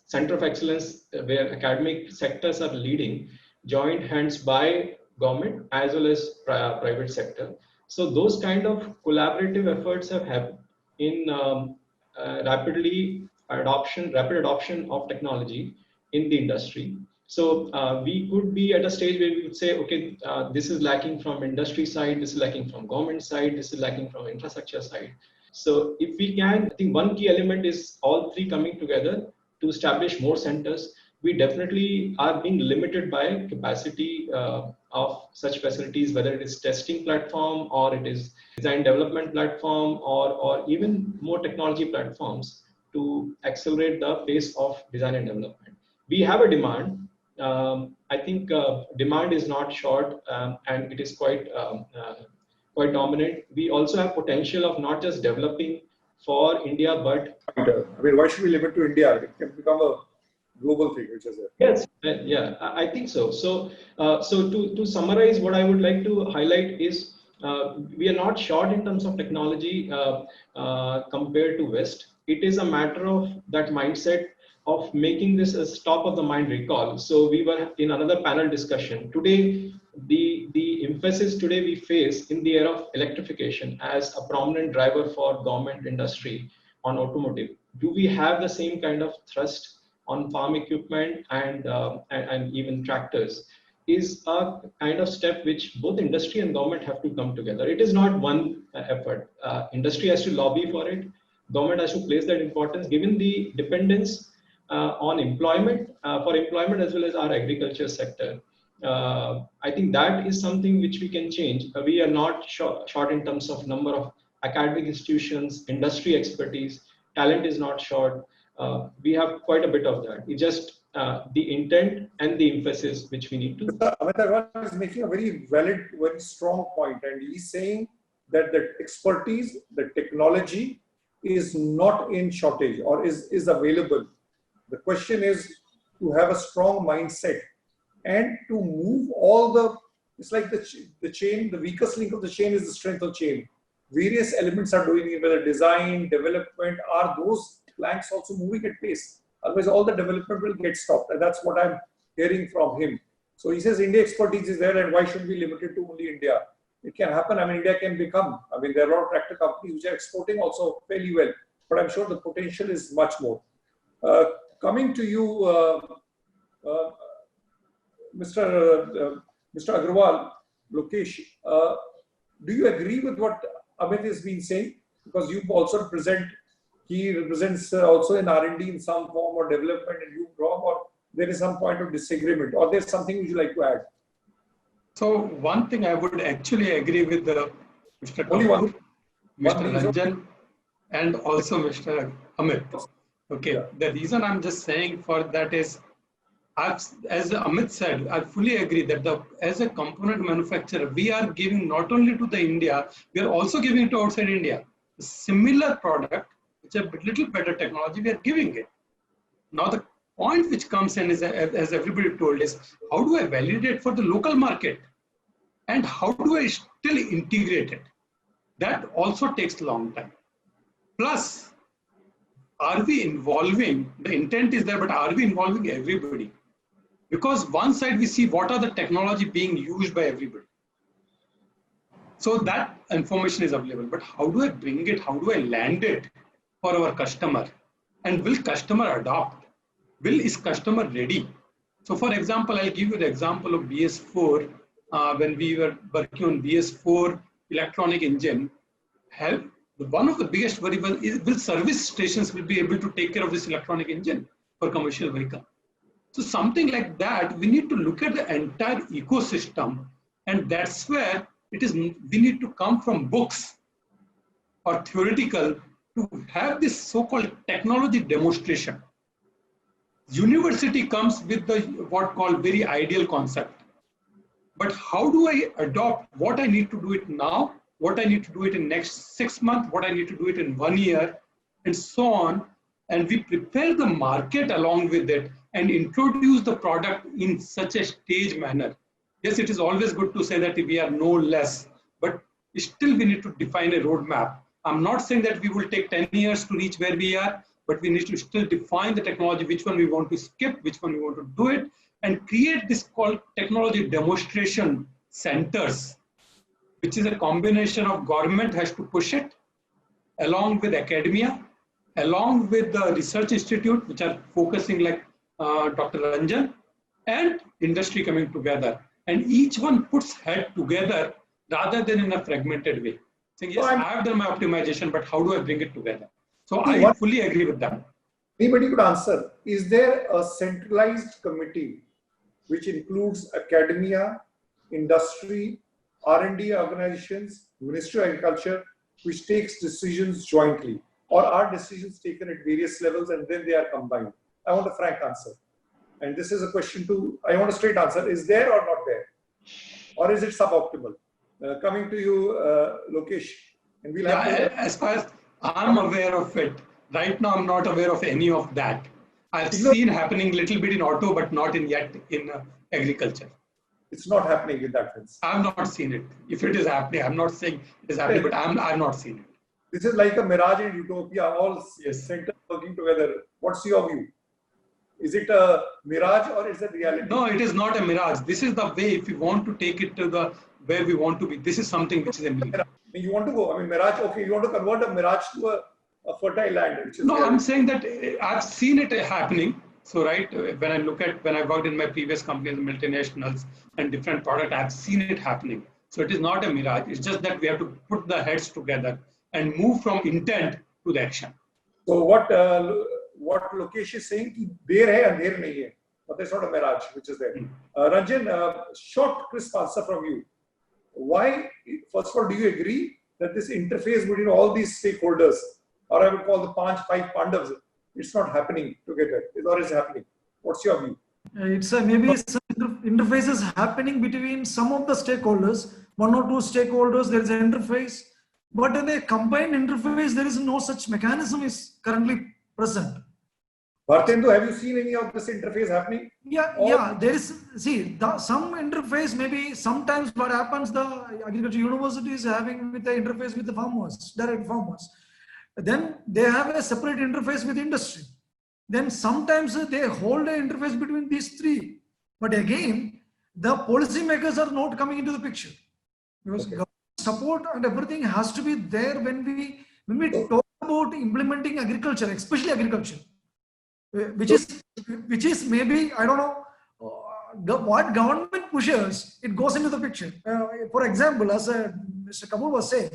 center of excellence where academic sectors are leading, joined hands by government as well as private sector. So those kind of collaborative efforts have happened in rapid adoption of technology in the industry. So we could be at a stage where we would say, okay, this is lacking from industry side, this is lacking from government side, this is lacking from infrastructure side. So if we can, I think one key element is all three coming together to establish more centers. We definitely are being limited by capacity of such facilities, whether it is testing platform or it is design development platform or even more technology platforms to accelerate the pace of design and development. We have a demand. I think demand is not short, and it is quite dominant. We also have potential of not just developing for India, but I mean, why should we limit to India? It can become a global thing, which is it. yes, yeah, I think so. So to summarize, what I would like to highlight is we are not short in terms of technology compared to West. It is a matter of that mindset of making this a top of the mind recall. So we were in another panel discussion today. The emphasis today we face in the era of electrification as a prominent driver for government industry on automotive. Do we have the same kind of thrust on farm equipment and even tractors? Is a kind of step which both industry and government have to come together. It is not one effort. Industry has to lobby for it. Government has to place that importance, given the dependence on employment, for employment as well as our agriculture sector. I think that is something which we can change. We are not short in terms of number of academic institutions, industry expertise. Talent is not short. We have quite a bit of that. It's just the intent and the emphasis which we need to. Amit Agrawal is making a very valid, very strong point, and he's saying that the expertise, the technology is not in shortage or is available. The question is to have a strong mindset and to move all the, it's like the chain, the weakest link of the chain is the strength of chain. Various elements are doing it, whether design, development, are those planks also moving at pace? Otherwise, all the development will get stopped. And that's what I'm hearing from him. So he says India expertise is there, and why should we limit it to only India? It can happen. I mean, India can become, I mean, there are a lot of tractor companies which are exporting also fairly well, but I'm sure the potential is much more. Coming to you, Mr. Agrawal, Lokesh, do you agree with what Amit has been saying? Because you also represent, he represents also in R&D in some form or development, and you, Rob, or there is some point of disagreement, or there's something would you like to add? So one thing I would actually agree with Mr. Kapoor, Mr. Rajan, and also Mr. Amit. Okay, yeah. The reason I'm just saying for that is, as Amit said, I fully agree that as a component manufacturer, we are giving not only to the India, we are also giving it to outside India. A similar product, which a little better technology, we are giving it. Now the point which comes in is, as everybody told, is how do I validate for the local market? And how do I still integrate it? That also takes a long time. Plus, are we involving, the intent is there, but are we involving everybody? Because one side we see what are the technology being used by everybody. So that information is available, but how do I bring it? How do I land it for our customer? And will customer adopt? Is customer ready? So for example, I'll give you the example of BS4. When we were working on BS4 electronic engine, one of the biggest worry is will service stations will be able to take care of this electronic engine for commercial vehicle. So something like that, we need to look at the entire ecosystem, and that's where it is. We need to come from books or theoretical to have this so-called technology demonstration. University comes with the what called very ideal concept. But how do I adopt what I need to do it now, what I need to do it in next 6 months, what I need to do it in 1 year, and so on. And we prepare the market along with it and introduce the product in such a stage manner. Yes, it is always good to say that we are no less, but still we need to define a roadmap. I'm not saying that we will take 10 years to reach where we are, but we need to still define the technology, which one we want to skip, which one we want to do it, and create this called technology demonstration centers, which is a combination of government has to push it, along with academia, along with the research institute, which are focusing like Dr. Rajan, and industry coming together. And each one puts head together rather than in a fragmented way. Saying, yes, I have done my optimization, but how do I bring it together? So I fully agree with that. Anybody could answer. Is there a centralized committee which includes academia, industry, R&D organizations, Ministry of Agriculture, which takes decisions jointly? Or are decisions taken at various levels and then they are combined? I want a frank answer. and this is a question I want a straight answer, is there or not there? Or is it suboptimal? Coming to you, Lokesh, and we'll have to... As far as I'm aware of it, right now I'm not aware of any of that. I've seen happening a little bit in auto, but not yet in agriculture. It's not happening in that sense. I've not seen it. If it is happening, I'm not saying it is happening, but I've not seen it. This is like a mirage in utopia, all centers working together. What's your view? Is it a mirage or is it reality? No, it is not a mirage. This is the way, if we want to take it to the where we want to be, this is something which is a mirage. You want to go, mirage, okay, you want to convert a mirage to a fertile land. Which is no, I'm saying that I've seen it happening. So, right, when I worked in my previous companies, multinationals and different products, I've seen it happening. So it is not a mirage. It's just that we have to put the heads together and move from intent to the action. So what Lokesh is saying, there hai and there nahi hai. But there's not a mirage which is there. Rajan, short, crisp answer from you. Why, first of all, do you agree that this interface between all these stakeholders, or I would call the five Pandavas, it's not happening together, or is happening? What's your view? It's maybe some interfaces happening between some of the stakeholders, one or two stakeholders, there is an interface, but in a combined interface, there is no such mechanism is currently present. Bharatendu, have you seen any of this interface happening? Yeah, there is, some interface, maybe sometimes what happens, the agriculture university is having with the interface with the farmers, direct farmers. Then they have a separate interface with industry. Then sometimes they hold an interface between these three. But again, the policymakers are not coming into the picture. Because government support and everything has to be there when we talk about implementing agriculture, especially agriculture. Which is maybe, I don't know, what government pushes, it goes into the picture. For example, as Mr. Kapoor was saying,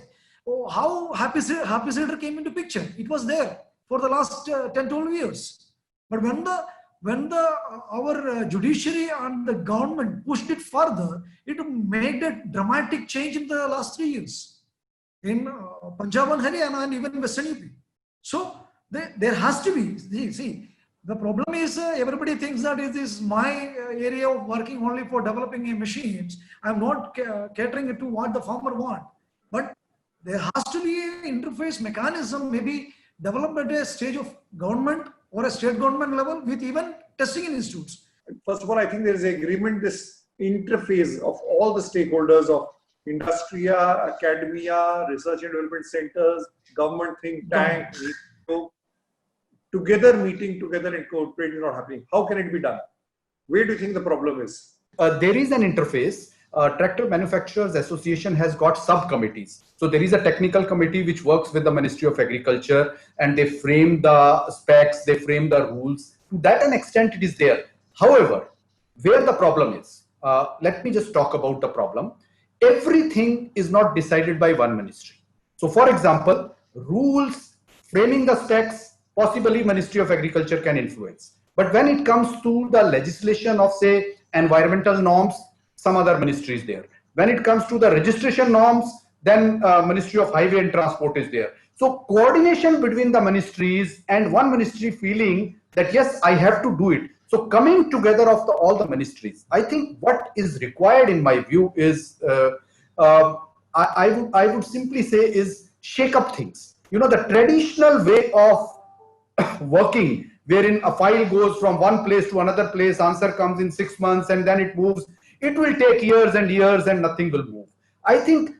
how Happy Seeder came into picture. It was there for the last 10-12 years. But when our judiciary and the government pushed it further, it made a dramatic change in the last 3 years in Punjab and Haryana and even Western UP. So there has to be, see, the problem is everybody thinks that it is my area of working only for developing machines. I'm not catering it to what the farmer wants. But there has to be an interface mechanism, maybe developed at a stage of government or a state government level with even testing institutes. First of all, I think there is agreement, this interface of all the stakeholders of industria, academia, research and development centers, government think tank, meeting together and cooperating not happening. How can it be done? Where do you think the problem is? There is an interface. Tractor Manufacturers Association has got subcommittees. So there is a technical committee which works with the Ministry of Agriculture and they frame the specs, they frame the rules. To that an extent it is there. However, where the problem is, let me just talk about the problem. Everything is not decided by one ministry. So for example, rules, framing the specs, possibly Ministry of Agriculture can influence. But when it comes to the legislation of say environmental norms, some other ministry is there. When it comes to the registration norms, then Ministry of Highway and Transport is there. So coordination between the ministries and one ministry feeling that yes, I have to do it. So coming together of all the ministries, I think what is required in my view is, I would simply say is shake up things. You know, the traditional way of working, wherein a file goes from one place to another place, answer comes in 6 months and then it moves. It will take years and years and nothing will move. I think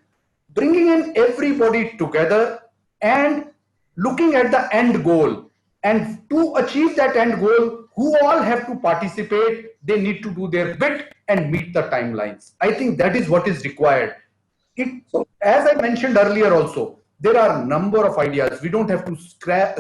bringing in everybody together and looking at the end goal, and to achieve that end goal, who all have to participate, they need to do their bit and meet the timelines. I think that is what is required. As I mentioned earlier also, there are a number of ideas. We don't have to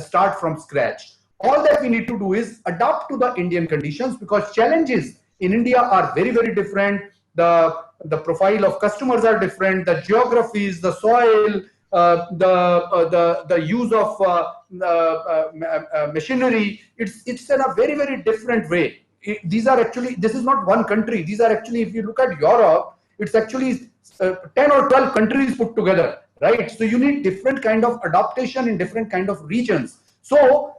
start from scratch. All that we need to do is adapt to the Indian conditions, because challenges in India are very, very different. The profile of customers are different. The geographies, the soil, the use of machinery. It's in a very, very different way. These are actually, this is not one country. These are actually, if you look at Europe, it's actually 10 or 12 countries put together, right? So you need different kind of adaptation in different kind of regions. So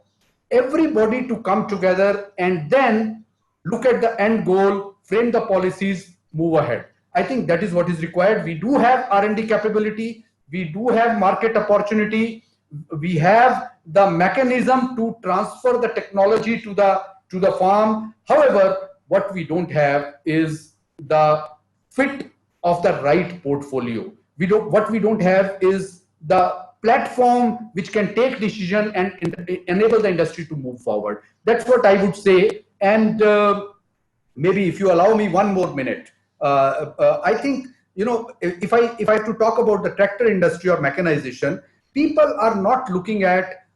everybody to come together and then look at the end goal, frame the policies, move ahead. I think that is what is required. We do have R&D capability, we do have market opportunity, we have the mechanism to transfer the technology to the farm. However, what we don't have is the fit of the right portfolio. What we don't have is the platform which can take decision and enable the industry to move forward. That's what I would say. And maybe if you allow me one more minute, I think, if I have to talk about the tractor industry or mechanization, people are not looking at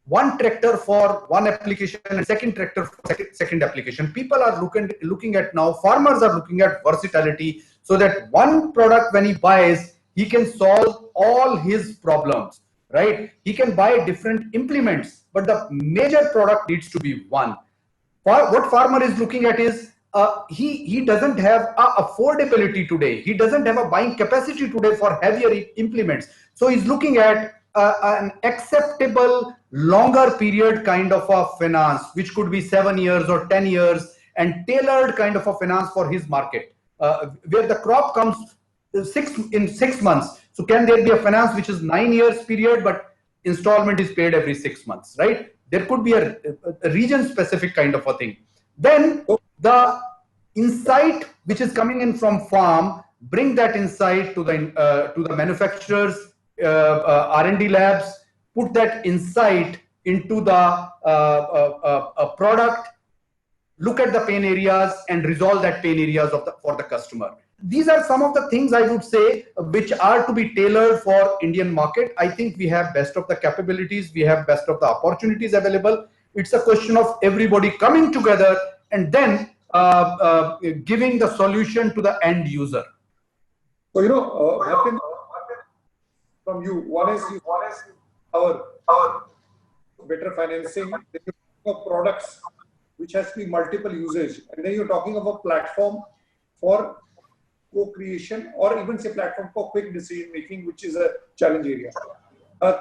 one tractor for one application and second tractor for second application. People are looking at now, farmers are looking at versatility, so that one product when he buys, he can solve all his problems, right? He can buy different implements, but the major product needs to be one. What farmer is looking at is he doesn't have affordability today. He doesn't have a buying capacity today for heavier implements. So he's looking at an acceptable longer period kind of a finance, which could be 7 years or 10 years, and tailored kind of a finance for his market, where the crop comes in 6 months. So can there be a finance which is 9 years period, but installment is paid every 6 months, right? There could be a region specific kind of a thing. Then the insight which is coming in from farm, bring that insight to the manufacturers, R&D labs, put that insight into the product, look at the pain areas and resolve that pain areas for the customer. These are some of the things I would say which are to be tailored for Indian market. I think we have best of the capabilities, we have best of the opportunities available. It's a question of everybody coming together and then giving the solution to the end user. So, from you, one is our better financing, then you're talking of products which has to be multiple usage, and then you're talking of a platform for co-creation, or even say platform for quick decision making, which is a challenge area.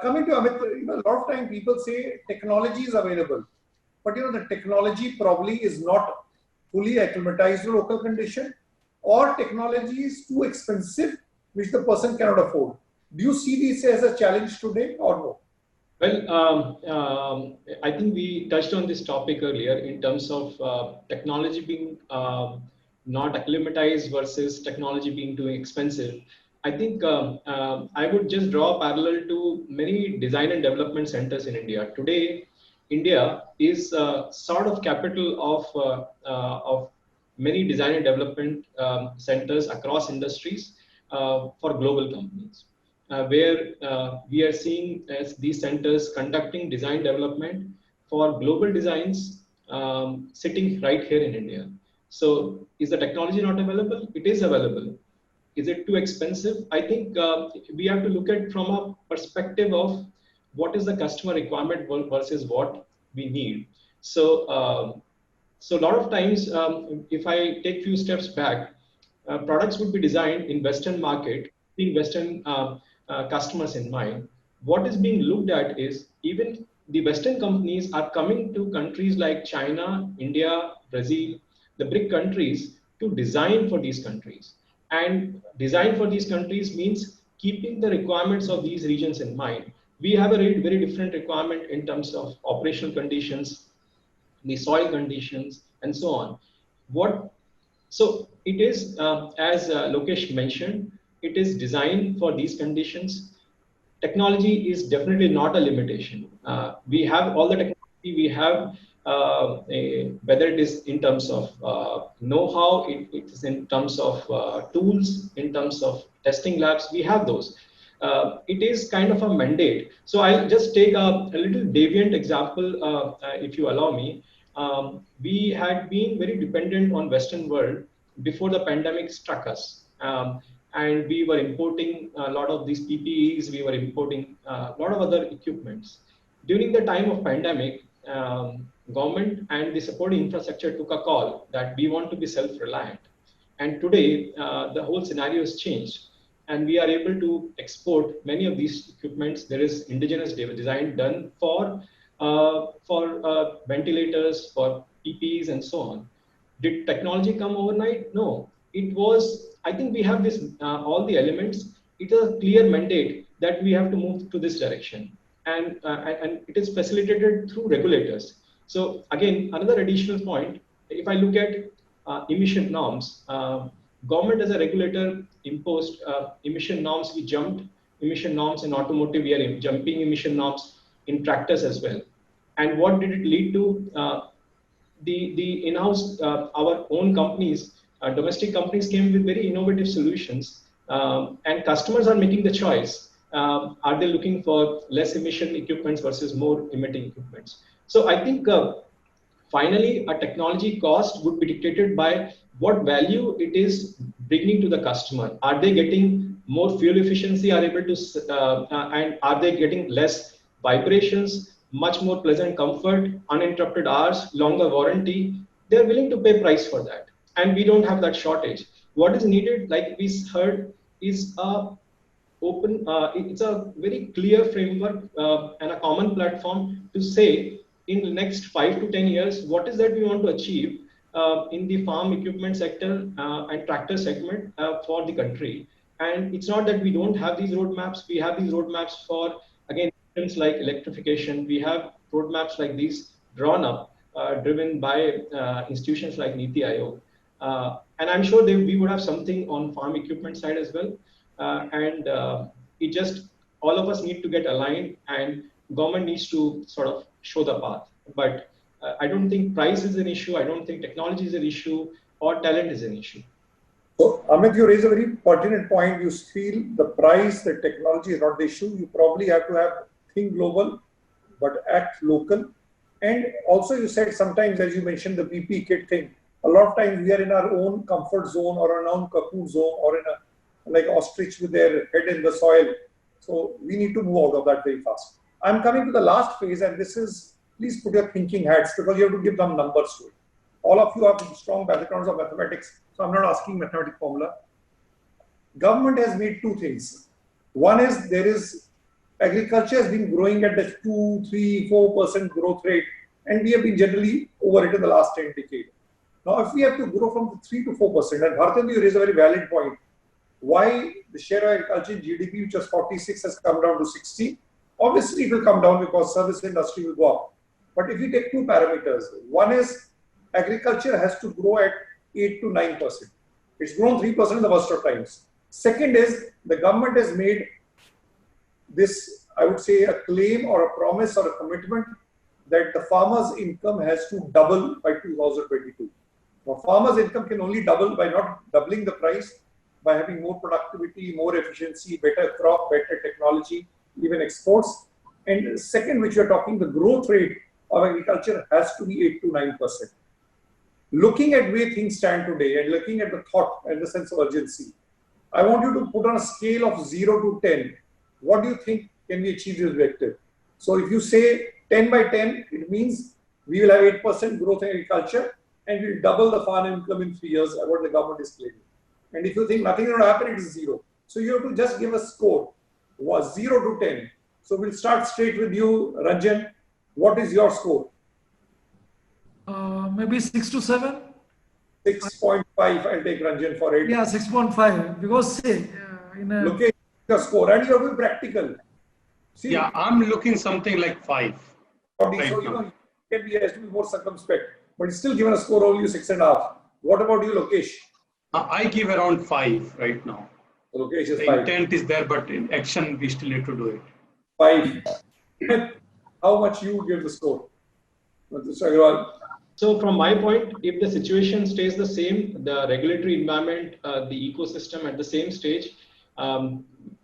Coming to Amit, a lot of time people say technology is available, but the technology probably is not fully acclimatized to local condition, or technology is too expensive, which the person cannot afford. Do you see this as a challenge today or no? Well, I think we touched on this topic earlier in terms of technology being not acclimatized versus technology being too expensive. I think I would just draw a parallel to many design and development centers in India. Today, India is sort of capital of many design and development centers across industries for global companies, where we are seeing as these centers conducting design development for global designs sitting right here in India. So is the technology not available? It is available. Is it too expensive? I think we have to look at from a perspective of what is the customer requirement versus what we need. So, so a lot of times, if I take few steps back, products would be designed in Western market, being Western customers in mind. What is being looked at is even the Western companies are coming to countries like China, India, Brazil, the BRIC countries to design for these countries. And design for these countries means keeping the requirements of these regions in mind. We have a very different requirement in terms of operational conditions, the soil conditions, and so on. So it is, as Lokesh mentioned, it is designed for these conditions. Technology is definitely not a limitation. We have all the technology we have, whether it is in terms of know-how, it is in terms of tools, in terms of testing labs, we have those. It is kind of a mandate. So I'll just take a little deviant example, if you allow me. We had been very dependent on Western world before the pandemic struck us. And we were importing a lot of these PPEs, we were importing a lot of other equipments. During the time of pandemic, government and the supporting infrastructure took a call that we want to be self-reliant. And today, the whole scenario has changed. And we are able to export many of these equipments. There is indigenous design done for ventilators, for PPEs, and so on. Did technology come overnight? No. It was, I think we have this, all the elements. It is a clear mandate that we have to move to this direction. And it is facilitated through regulators. So again, another additional point, if I look at emission norms, government as a regulator imposed emission norms. We jumped emission norms in automotive. We are jumping emission norms in tractors as well. And what did it lead to? The in-house, our own companies, domestic companies came with very innovative solutions, and customers are making the choice. Are they looking for less emission equipments versus more emitting equipments? So I think finally, a technology cost would be dictated by what value it is bringing to the customer. Are they getting more fuel efficiency? Are able to, and are they getting less vibrations? Much more pleasant comfort, uninterrupted hours, longer warranty. They're willing to pay price for that, and we don't have that shortage. What is needed, like we heard, is a open. It's a very clear framework and a common platform to say in the next 5 to 10 years what is that we want to achieve in the farm equipment sector and tractor segment for the country. And it's not that we don't have these roadmaps. We have these roadmaps for, again, things like electrification. We have roadmaps like these drawn up, driven by institutions like Niti Aayog. And I'm sure we would have something on farm equipment side as well. It just, all of us need to get aligned, and government needs to sort of show the path. But I don't think price is an issue. I don't think technology is an issue, or talent is an issue. So, Amit, you raise a very pertinent point. You feel the price, the technology is not the issue. You probably have to think global, but act local. And also you said sometimes, as you mentioned, the BP kit thing, a lot of times we are in our own comfort zone or our own Kapoor zone, or in a like ostrich with their head in the soil. So we need to move out of that very fast. I'm coming to the last phase, and this is, please put your thinking hats, because you have to give them numbers to it. All of you have strong backgrounds of mathematics, so I'm not asking mathematical formula. Government has made two things. One is, there is, agriculture has been growing at the 2, 3, 4% growth rate, and we have been generally over it in the last 10 decades. Now, if we have to grow from 3 to 4%, and Bharatendu, you raise a very valid point, why the share of agriculture in GDP, which was 46, has come down to 60. Obviously, it will come down because service industry will go up. But if you take two parameters, one is agriculture has to grow at 8 to 9%. It's grown 3% in the worst of times. Second is, the government has made this, I would say, a claim or a promise or a commitment that the farmer's income has to double by 2022. Now, farmer's income can only double by not doubling the price, by having more productivity, more efficiency, better crop, better technology, even exports. And second, which you're talking, the growth rate of agriculture has to be 8 to 9%. Looking at where things stand today and looking at the thought and the sense of urgency, I want you to put on a scale of 0 to 10. What do you think can we achieve this objective? So if you say 10 by 10, it means we will have 8% growth in agriculture and we'll double the farm income in 3 years, what the government is claiming. And if you think nothing will happen, it is 0. So you have to just give a score, was 0 to 10. So we'll start straight with you, Rajan. What is your score? Maybe 6 to 7. 6.5. I'll take Rajan for it. Yeah, 6.5. Because say, in a Lokesh, the score, and you have to be practical. See, Yeah, I'm looking something like 5. so you know, it has to be more circumspect, but it's still given a score only 6.5. What about you, Lokesh? I give around 5 right now. Lokesh is The 5. intent is there, but in action we still need to do it. 5. How much you give the score, Mr. Agrawal? So from my point, if the situation stays the same, the regulatory environment, the ecosystem at the same stage,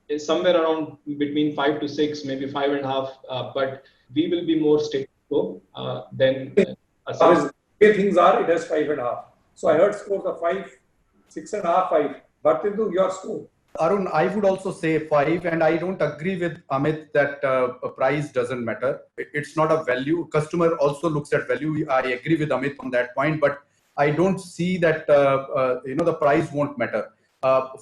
is somewhere around between 5 to 6, maybe 5.5, but we will be more stable than As the way things are, it has 5.5. So I heard scores of 5, 6.5, 5. Bharatendu, your score. Arun, I would also say 5, and I don't agree with Amit that a price doesn't matter. It's not a value. Customer also looks at value. I agree with Amit on that point, but I don't see that the price won't matter.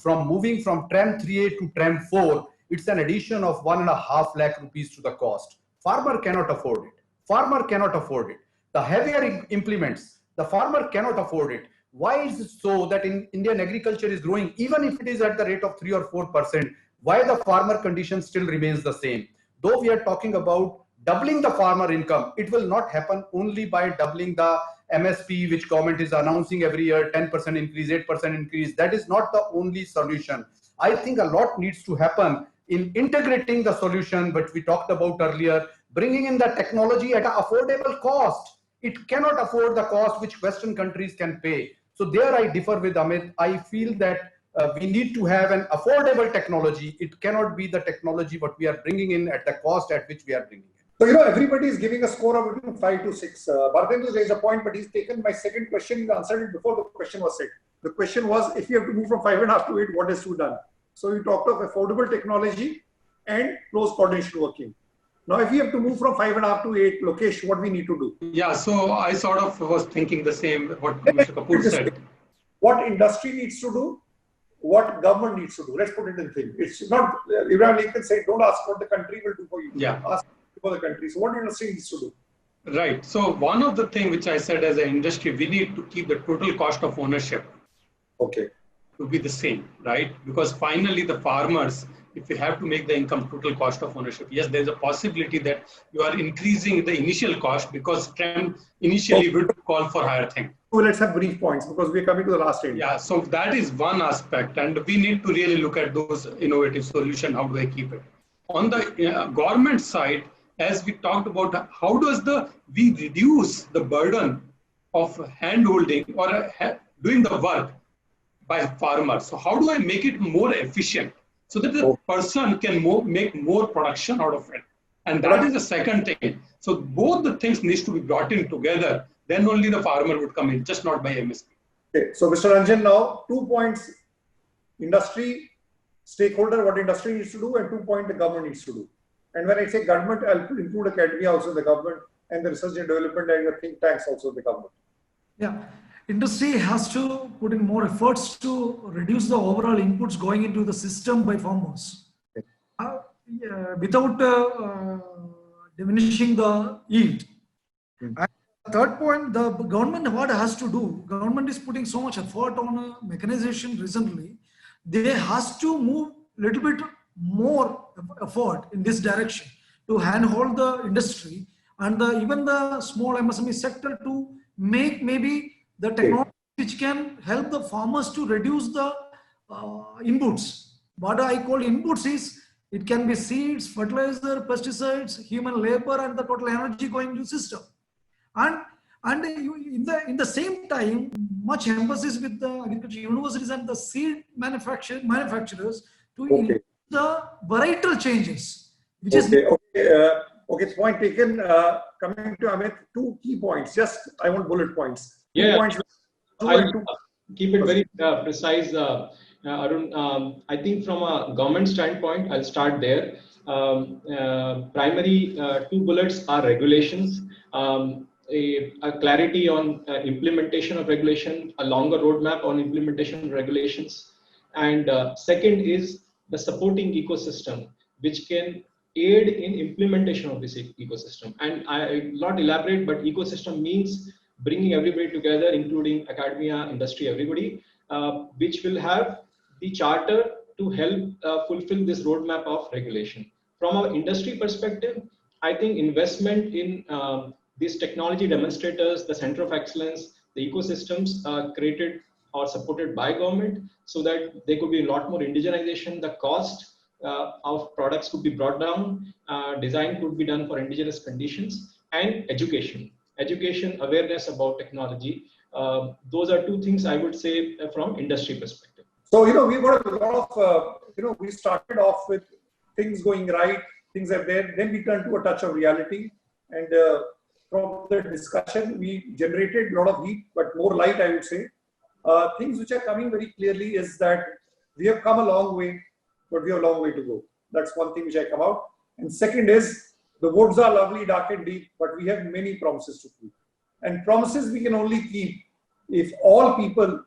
From moving from TREM 3A to TREM 4, it's an addition of 1.5 lakh rupees to the cost. Farmer cannot afford it. Farmer cannot afford it. The heavier implements, The farmer cannot afford it. Why is it so that in Indian agriculture is growing, even if it is at the rate of 3 or 4%, why the farmer condition still remains the same? Though we are talking about doubling the farmer income, it will not happen only by doubling the MSP, which government is announcing every year, 10% increase, 8% increase. That is not the only solution. I think a lot needs to happen in integrating the solution, which we talked about earlier, bringing in the technology at an affordable cost. It cannot afford the cost which Western countries can pay. So there I differ with Amit. I feel that we need to have an affordable technology. It cannot be the technology what we are bringing in at the cost at which we are bringing it. So, you know, everybody is giving a score of between 5 to 6. Bharatendu raised a point, but he's taken my second question. He answered it before the question was said. The question was, if you have to move from 5.5 to 8, what is to be done? So you talked of affordable technology and close coordination working. Now, if you have to move from 5.5 to 8, Lokesh, what we need to do? Yeah, so I sort of was thinking the same, what Mr. Kapoor said. What industry needs to do, what government needs to do. Let's put it in thing. It's not, Abraham Lincoln said, don't ask what the country will do for you. Yeah. Ask for the country. So what industry needs to do? Right. So one of the things which I said as an industry, we need to keep the total cost of ownership Okay. to be the same, right? Because finally the farmers, if you have to make the income total cost of ownership, yes, there's a possibility that you are increasing the initial cost because trend initially would call for higher thing. So let's have brief points because we're coming to the last end. Yeah, so that is one aspect, and we need to really look at those innovative solutions. How do I keep it? On the government side, as we talked about, how does we reduce the burden of hand-holding or doing the work by farmers? So how do I make it more efficient so that the person can make more production out of it? And that is the second thing. So both the things needs to be brought in together. Then only the farmer would come in, just not by MSP. Okay, so Mr. Rajan, now 2 points, industry, stakeholder, what industry needs to do, and 2 points the government needs to do. And when I say government, I'll include academia also the government, and the research and development and the think tanks also the government. Yeah, industry has to put in more efforts to reduce the overall inputs going into the system by farmers. Without diminishing the yield. And third point, the government, what has to do, government is putting so much effort on mechanization recently, they has to move a little bit more effort in this direction to handhold the industry and even the small MSME sector to make maybe the technology which can help the farmers to reduce the inputs. What I call inputs is, it can be seeds, fertilizer, pesticides, human labor, and the total energy going into the system. And in the same time, much emphasis with the agriculture universities and the seed manufacturers to increase the varietal changes. Which is okay, point taken. Coming to Amit, 2 key points. Just I want bullet points. Points. I'll keep it very precise. Arun, I think from a government standpoint, I'll start there. Primary 2 bullets are regulations, a clarity on implementation of regulation, a longer roadmap on implementation of regulations. And second is the supporting ecosystem, which can aid in implementation of this ecosystem. And I will not elaborate, but ecosystem means bringing everybody together, including academia, industry, everybody, which will have the charter to help fulfill this roadmap of regulation. From our industry perspective, I think investment in these technology demonstrators, the center of excellence, the ecosystems created or supported by government, so that there could be a lot more indigenization, the cost of products could be brought down, design could be done for indigenous conditions, and education, awareness about technology. Those are 2 things I would say from industry perspective. So, we've got a lot of, we started off with things going right, things are there, then we turned to a touch of reality. And from the discussion, we generated a lot of heat, but more light, I would say. Things which are coming very clearly is that we have come a long way, but we have a long way to go. That's one thing which I come out. And second is, the woods are lovely, dark and deep, but we have many promises to keep. And promises we can only keep if all people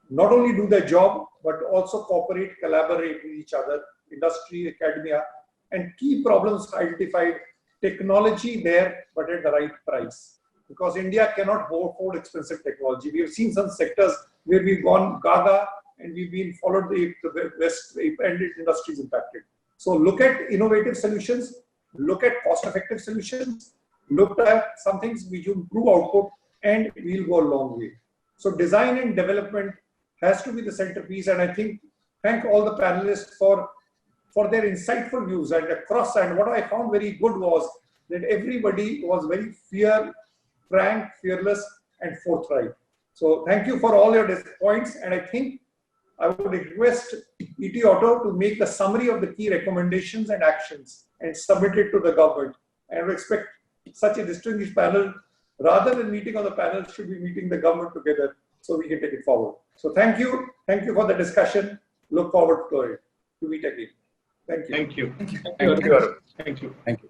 not only do their job, but also cooperate, collaborate with each other, industry, academia, and key problems identified, technology there, but at the right price. because India cannot afford expensive technology. We have seen some sectors where we've gone gaga and we've been followed the West and industries impacted. So look at innovative solutions, look at cost-effective solutions, look at some things which improve output, and we'll go a long way. So design and development has to be the centerpiece, and I think thank all the panelists for their insightful views and across. And what I found very good was that everybody was very frank, fearless, and forthright. So thank you for all your points, and I think I would request ET Auto to make the summary of the key recommendations and actions and submit it to the government. And I would expect such a distinguished panel, rather than meeting on the panel, should be meeting the government together so we can take it forward. So thank you for the discussion. Look forward to it. To meet again. Thank you. Thank you. Thank you. Thank you. Thank you.